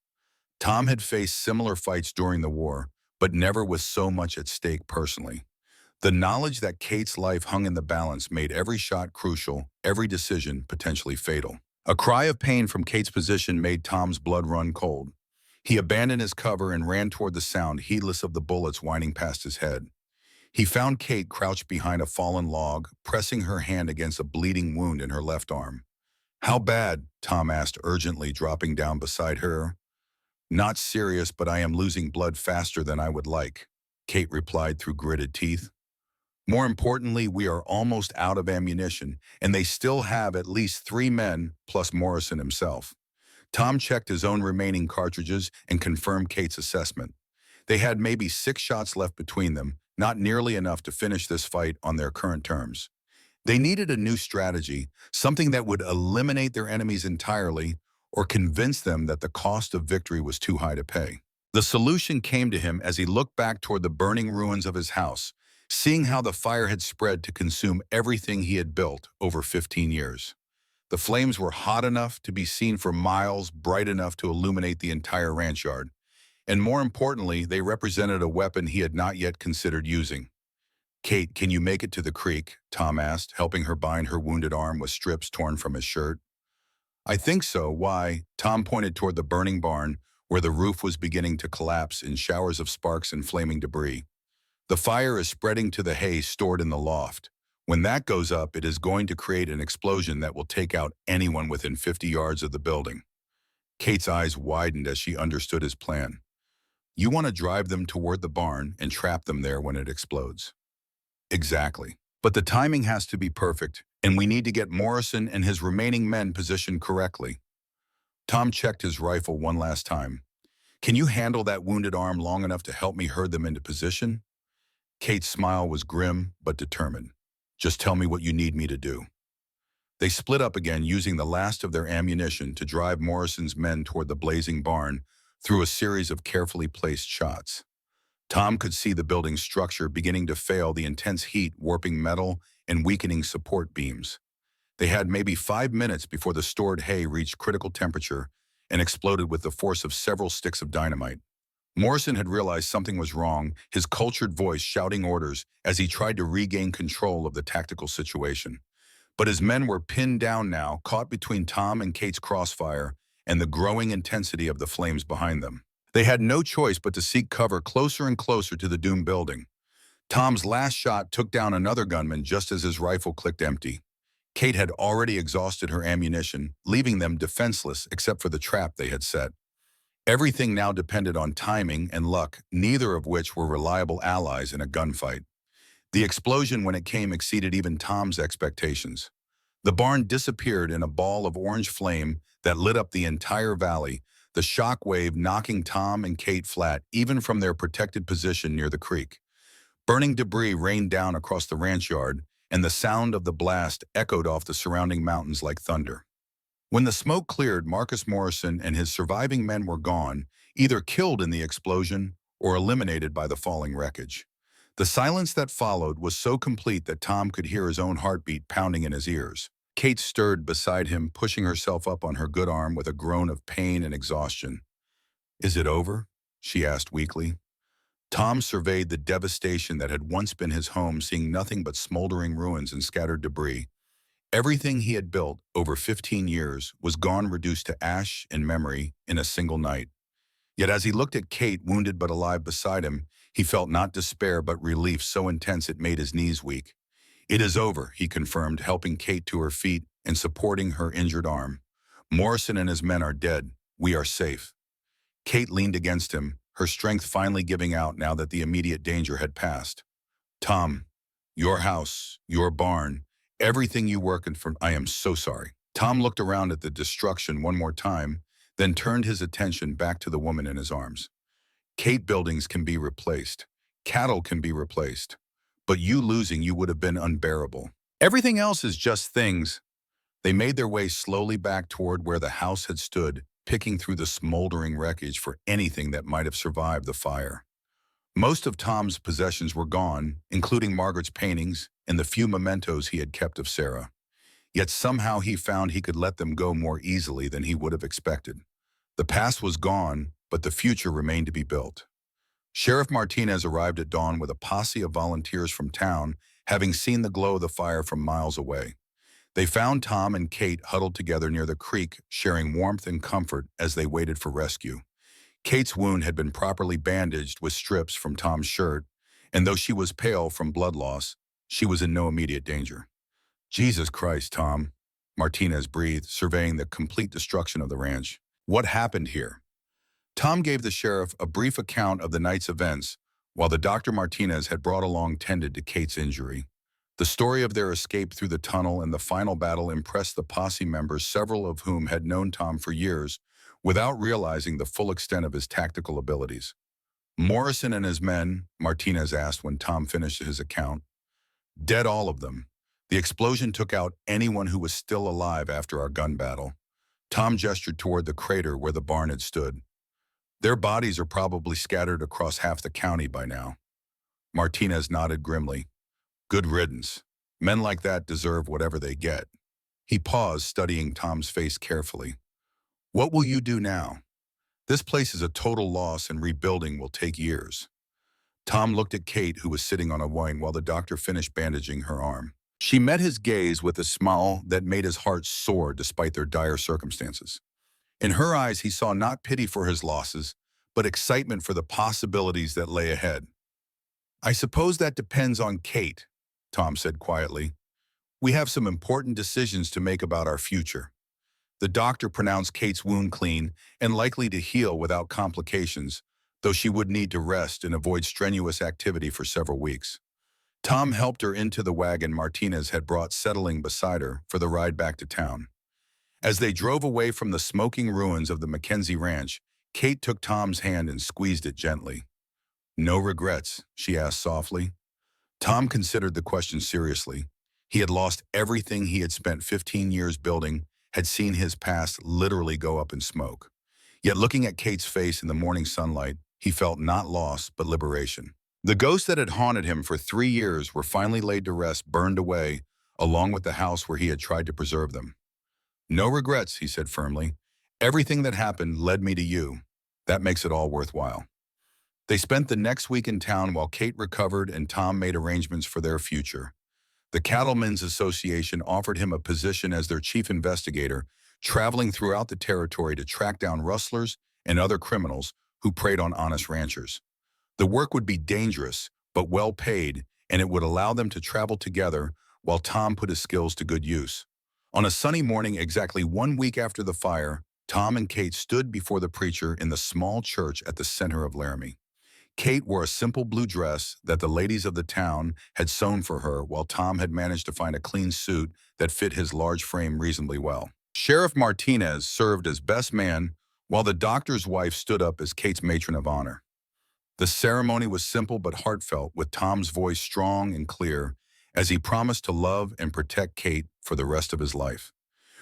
Tom had faced similar fights during the war, but never with so much at stake personally. The knowledge that Kate's life hung in the balance made every shot crucial, every decision potentially fatal. A cry of pain from Kate's position made Tom's blood run cold. He abandoned his cover and ran toward the sound, heedless of the bullets whining past his head. He found Kate crouched behind a fallen log, pressing her hand against a bleeding wound in her left arm. "How bad?" Tom asked urgently, dropping down beside her. "Not serious, but I am losing blood faster than I would like," Kate replied through gritted teeth. "More importantly, we are almost out of ammunition, and they still have at least 3 men, plus Morrison himself." Tom checked his own remaining cartridges and confirmed Kate's assessment. They had maybe 6 shots left between them, not nearly enough to finish this fight on their current terms. They needed a new strategy, something that would eliminate their enemies entirely or convince them that the cost of victory was too high to pay. The solution came to him as he looked back toward the burning ruins of his house, seeing how the fire had spread to consume everything he had built over 15 years. The flames were hot enough to be seen for miles, bright enough to illuminate the entire ranch yard. And more importantly, they represented a weapon he had not yet considered using. "Kate, can you make it to the creek?" Tom asked, helping her bind her wounded arm with strips torn from his shirt. "I think so. Why?" Tom pointed toward the burning barn, where the roof was beginning to collapse in showers of sparks and flaming debris. "The fire is spreading to the hay stored in the loft. When that goes up, it is going to create an explosion that will take out anyone within 50 yards of the building." Kate's eyes widened as she understood his plan. "You want to drive them toward the barn and trap them there when it explodes." "Exactly. But the timing has to be perfect, and we need to get Morrison and his remaining men positioned correctly." Tom checked his rifle one last time. "Can you handle that wounded arm long enough to help me herd them into position?" Kate's smile was grim but determined. "Just tell me what you need me to do." They split up again, using the last of their ammunition to drive Morrison's men toward the blazing barn through a series of carefully placed shots. Tom could see the building's structure beginning to fail, the intense heat warping metal and weakening support beams. They had maybe 5 minutes before the stored hay reached critical temperature and exploded with the force of several sticks of dynamite. Morrison had realized something was wrong, his cultured voice shouting orders as he tried to regain control of the tactical situation. But his men were pinned down now, caught between Tom and Kate's crossfire and the growing intensity of the flames behind them. They had no choice but to seek cover closer and closer to the doomed building. Tom's last shot took down another gunman just as his rifle clicked empty. Kate had already exhausted her ammunition, leaving them defenseless except for the trap they had set. Everything now depended on timing and luck, neither of which were reliable allies in a gunfight. The explosion when it came exceeded even Tom's expectations. The barn disappeared in a ball of orange flame that lit up the entire valley, the shock wave knocking Tom and Kate flat even from their protected position near the creek. Burning debris rained down across the ranch yard, and the sound of the blast echoed off the surrounding mountains like thunder. When the smoke cleared, Marcus Morrison and his surviving men were gone, either killed in the explosion or eliminated by the falling wreckage. The silence that followed was so complete that Tom could hear his own heartbeat pounding in his ears. Kate stirred beside him, pushing herself up on her good arm with a groan of pain and exhaustion. "Is it over?" she asked weakly. Tom surveyed the devastation that had once been his home, seeing nothing but smoldering ruins and scattered debris. Everything he had built over 15 years was gone, reduced to ash and memory in a single night. Yet as he looked at Kate, wounded but alive beside him, he felt not despair but relief so intense it made his knees weak. "It is over," he confirmed, helping Kate to her feet and supporting her injured arm. "Morrison and his men are dead. We are safe." Kate leaned against him, her strength finally giving out now that the immediate danger had passed. "Tom, your house, your barn, everything you worked for, I am so sorry." Tom looked around at the destruction one more time, then turned his attention back to the woman in his arms. "Kate, buildings can be replaced. Cattle can be replaced. But you losing you would have been unbearable. Everything else is just things." They made their way slowly back toward where the house had stood, picking through the smoldering wreckage for anything that might have survived the fire. Most of Tom's possessions were gone, including Margaret's paintings and the few mementos he had kept of Sarah. Yet somehow he found he could let them go more easily than he would have expected. The past was gone, but the future remained to be built. Sheriff Martinez arrived at dawn with a posse of volunteers from town, having seen the glow of the fire from miles away. They found Tom and Kate huddled together near the creek, sharing warmth and comfort as they waited for rescue. Kate's wound had been properly bandaged with strips from Tom's shirt, and though she was pale from blood loss, she was in no immediate danger. "Jesus Christ, Tom," Martinez breathed, surveying the complete destruction of the ranch. "What happened here?" Tom gave the sheriff a brief account of the night's events, while the Dr. Martinez had brought along tended to Kate's injury. The story of their escape through the tunnel and the final battle impressed the posse members, several of whom had known Tom for years, without realizing the full extent of his tactical abilities. "Morrison and his men?" Martinez asked when Tom finished his account. "Dead, all of them. The explosion took out anyone who was still alive after our gun battle." Tom gestured toward the crater where the barn had stood. "Their bodies are probably scattered across half the county by now." Martinez nodded grimly. "Good riddance. Men like that deserve whatever they get." He paused, studying Tom's face carefully. "What will you do now? This place is a total loss and rebuilding will take years." Tom looked at Kate, who was sitting on a wine while the doctor finished bandaging her arm. She met his gaze with a smile that made his heart soar despite their dire circumstances. In her eyes, he saw not pity for his losses, but excitement for the possibilities that lay ahead. "I suppose that depends on Kate," Tom said quietly. "We have some important decisions to make about our future." The doctor pronounced Kate's wound clean and likely to heal without complications, though she would need to rest and avoid strenuous activity for several weeks. Tom helped her into the wagon Martinez had brought settling beside her for the ride back to town. As they drove away from the smoking ruins of the Mackenzie Ranch, Kate took Tom's hand and squeezed it gently. "No regrets?" she asked softly. Tom considered the question seriously. He had lost everything he had spent 15 years building, had seen his past literally go up in smoke. Yet looking at Kate's face in the morning sunlight, he felt not loss but liberation. The ghosts that had haunted him for 3 years were finally laid to rest, burned away, along with the house where he had tried to preserve them. "No regrets," he said firmly. "Everything that happened led me to you. That makes it all worthwhile." They spent the next week in town while Kate recovered and Tom made arrangements for their future. The Cattlemen's Association offered him a position as their chief investigator, traveling throughout the territory to track down rustlers and other criminals who preyed on honest ranchers. The work would be dangerous, but well paid, and it would allow them to travel together while Tom put his skills to good use. On a sunny morning exactly 1 week after the fire, Tom and Kate stood before the preacher in the small church at the center of Laramie. Kate wore a simple blue dress that the ladies of the town had sewn for her, while Tom had managed to find a clean suit that fit his large frame reasonably well. Sheriff Martinez served as best man, while the doctor's wife stood up as Kate's matron of honor. The ceremony was simple but heartfelt, with Tom's voice strong and clear as he promised to love and protect Kate for the rest of his life.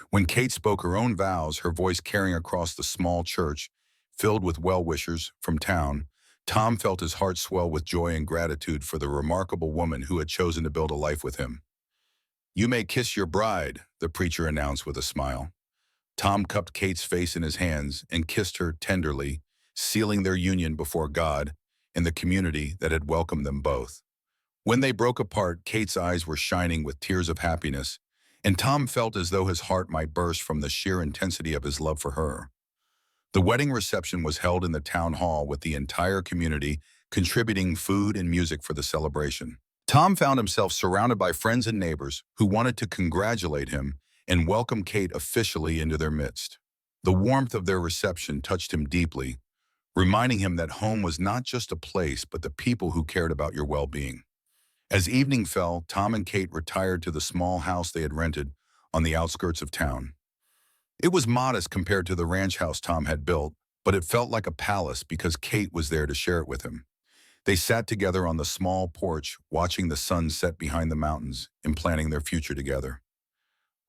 When Kate spoke her own vows, her voice carrying across the small church, filled with well-wishers from town, Tom felt his heart swell with joy and gratitude for the remarkable woman who had chosen to build a life with him. "You may kiss your bride," the preacher announced with a smile. Tom cupped Kate's face in his hands and kissed her tenderly, sealing their union before God and the community that had welcomed them both. When they broke apart, Kate's eyes were shining with tears of happiness, and Tom felt as though his heart might burst from the sheer intensity of his love for her. The wedding reception was held in the town hall, with the entire community contributing food and music for the celebration. Tom found himself surrounded by friends and neighbors who wanted to congratulate him and welcome Kate officially into their midst. The warmth of their reception touched him deeply, reminding him that home was not just a place, but the people who cared about your well-being. As evening fell, Tom and Kate retired to the small house they had rented on the outskirts of town. It was modest compared to the ranch house Tom had built, but it felt like a palace because Kate was there to share it with him. They sat together on the small porch, watching the sun set behind the mountains and planning their future together.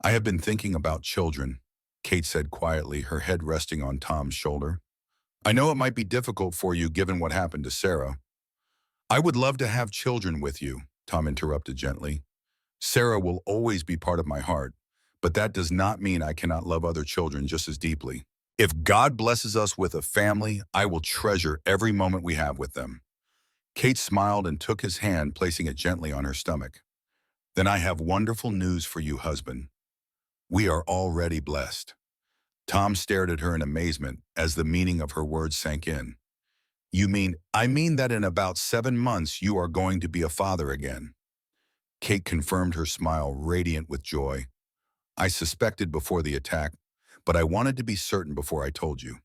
"I have been thinking about children," Kate said quietly, her head resting on Tom's shoulder. "I know it might be difficult for you given what happened to Sarah." "I would love to have children with you," Tom interrupted gently. "Sarah will always be part of my heart, but that does not mean I cannot love other children just as deeply. If God blesses us with a family, I will treasure every moment we have with them." Kate smiled and took his hand, placing it gently on her stomach. "Then I have wonderful news for you, husband. We are already blessed." Tom stared at her in amazement as the meaning of her words sank in. I mean that in about 7 months you are going to be a father again." Kate confirmed, her smile radiant with joy. "I suspected before the attack, but I wanted to be certain before I told you."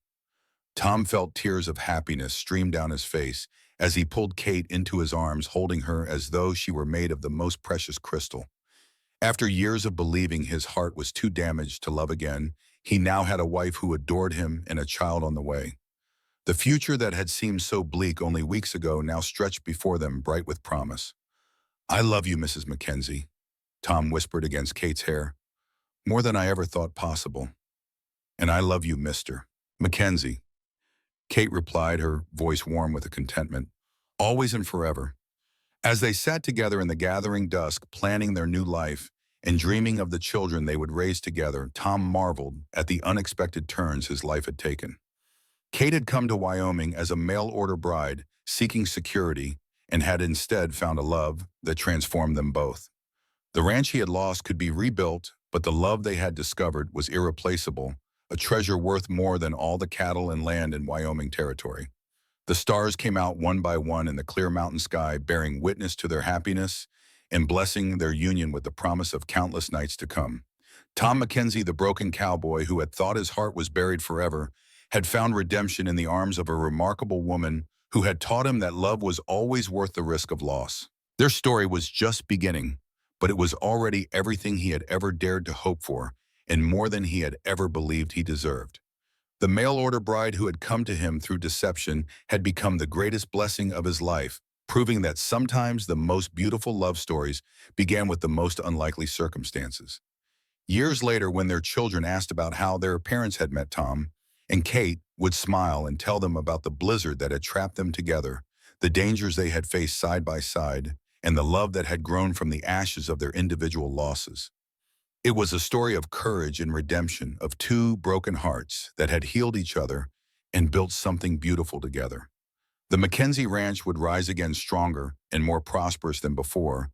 Tom felt tears of happiness stream down his face as he pulled Kate into his arms, holding her as though she were made of the most precious crystal. After years of believing his heart was too damaged to love again, he now had a wife who adored him and a child on the way. The future that had seemed so bleak only weeks ago now stretched before them, bright with promise. "I love you, Mrs. Mackenzie," Tom whispered against Kate's hair. "More than I ever thought possible. And I love you, Mr. Mackenzie." Kate replied, her voice warm with a contentment. "Always and forever." As they sat together in the gathering dusk, planning their new life and dreaming of the children they would raise together, Tom marveled at the unexpected turns his life had taken. Kate had come to Wyoming as a mail-order bride, seeking security, and had instead found a love that transformed them both. The ranch he had lost could be rebuilt, but the love they had discovered was irreplaceable, a treasure worth more than all the cattle and land in Wyoming territory. The stars came out one by one in the clear mountain sky, bearing witness to their happiness and blessing their union with the promise of countless nights to come. Tom Mackenzie, the broken cowboy who had thought his heart was buried forever, had found redemption in the arms of a remarkable woman who had taught him that love was always worth the risk of loss. Their story was just beginning, but it was already everything he had ever dared to hope for, and more than he had ever believed he deserved. The mail-order bride who had come to him through deception had become the greatest blessing of his life, proving that sometimes the most beautiful love stories began with the most unlikely circumstances. Years later, when their children asked about how their parents had met Tom, and Kate would smile and tell them about the blizzard that had trapped them together, the dangers they had faced side by side, and the love that had grown from the ashes of their individual losses. It was a story of courage and redemption, of two broken hearts that had healed each other and built something beautiful together. The Mackenzie Ranch would rise again stronger and more prosperous than before,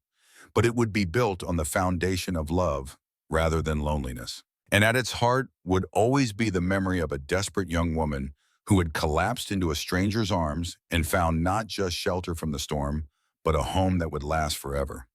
but it would be built on the foundation of love rather than loneliness. And at its heart would always be the memory of a desperate young woman who had collapsed into a stranger's arms and found not just shelter from the storm, but a home that would last forever.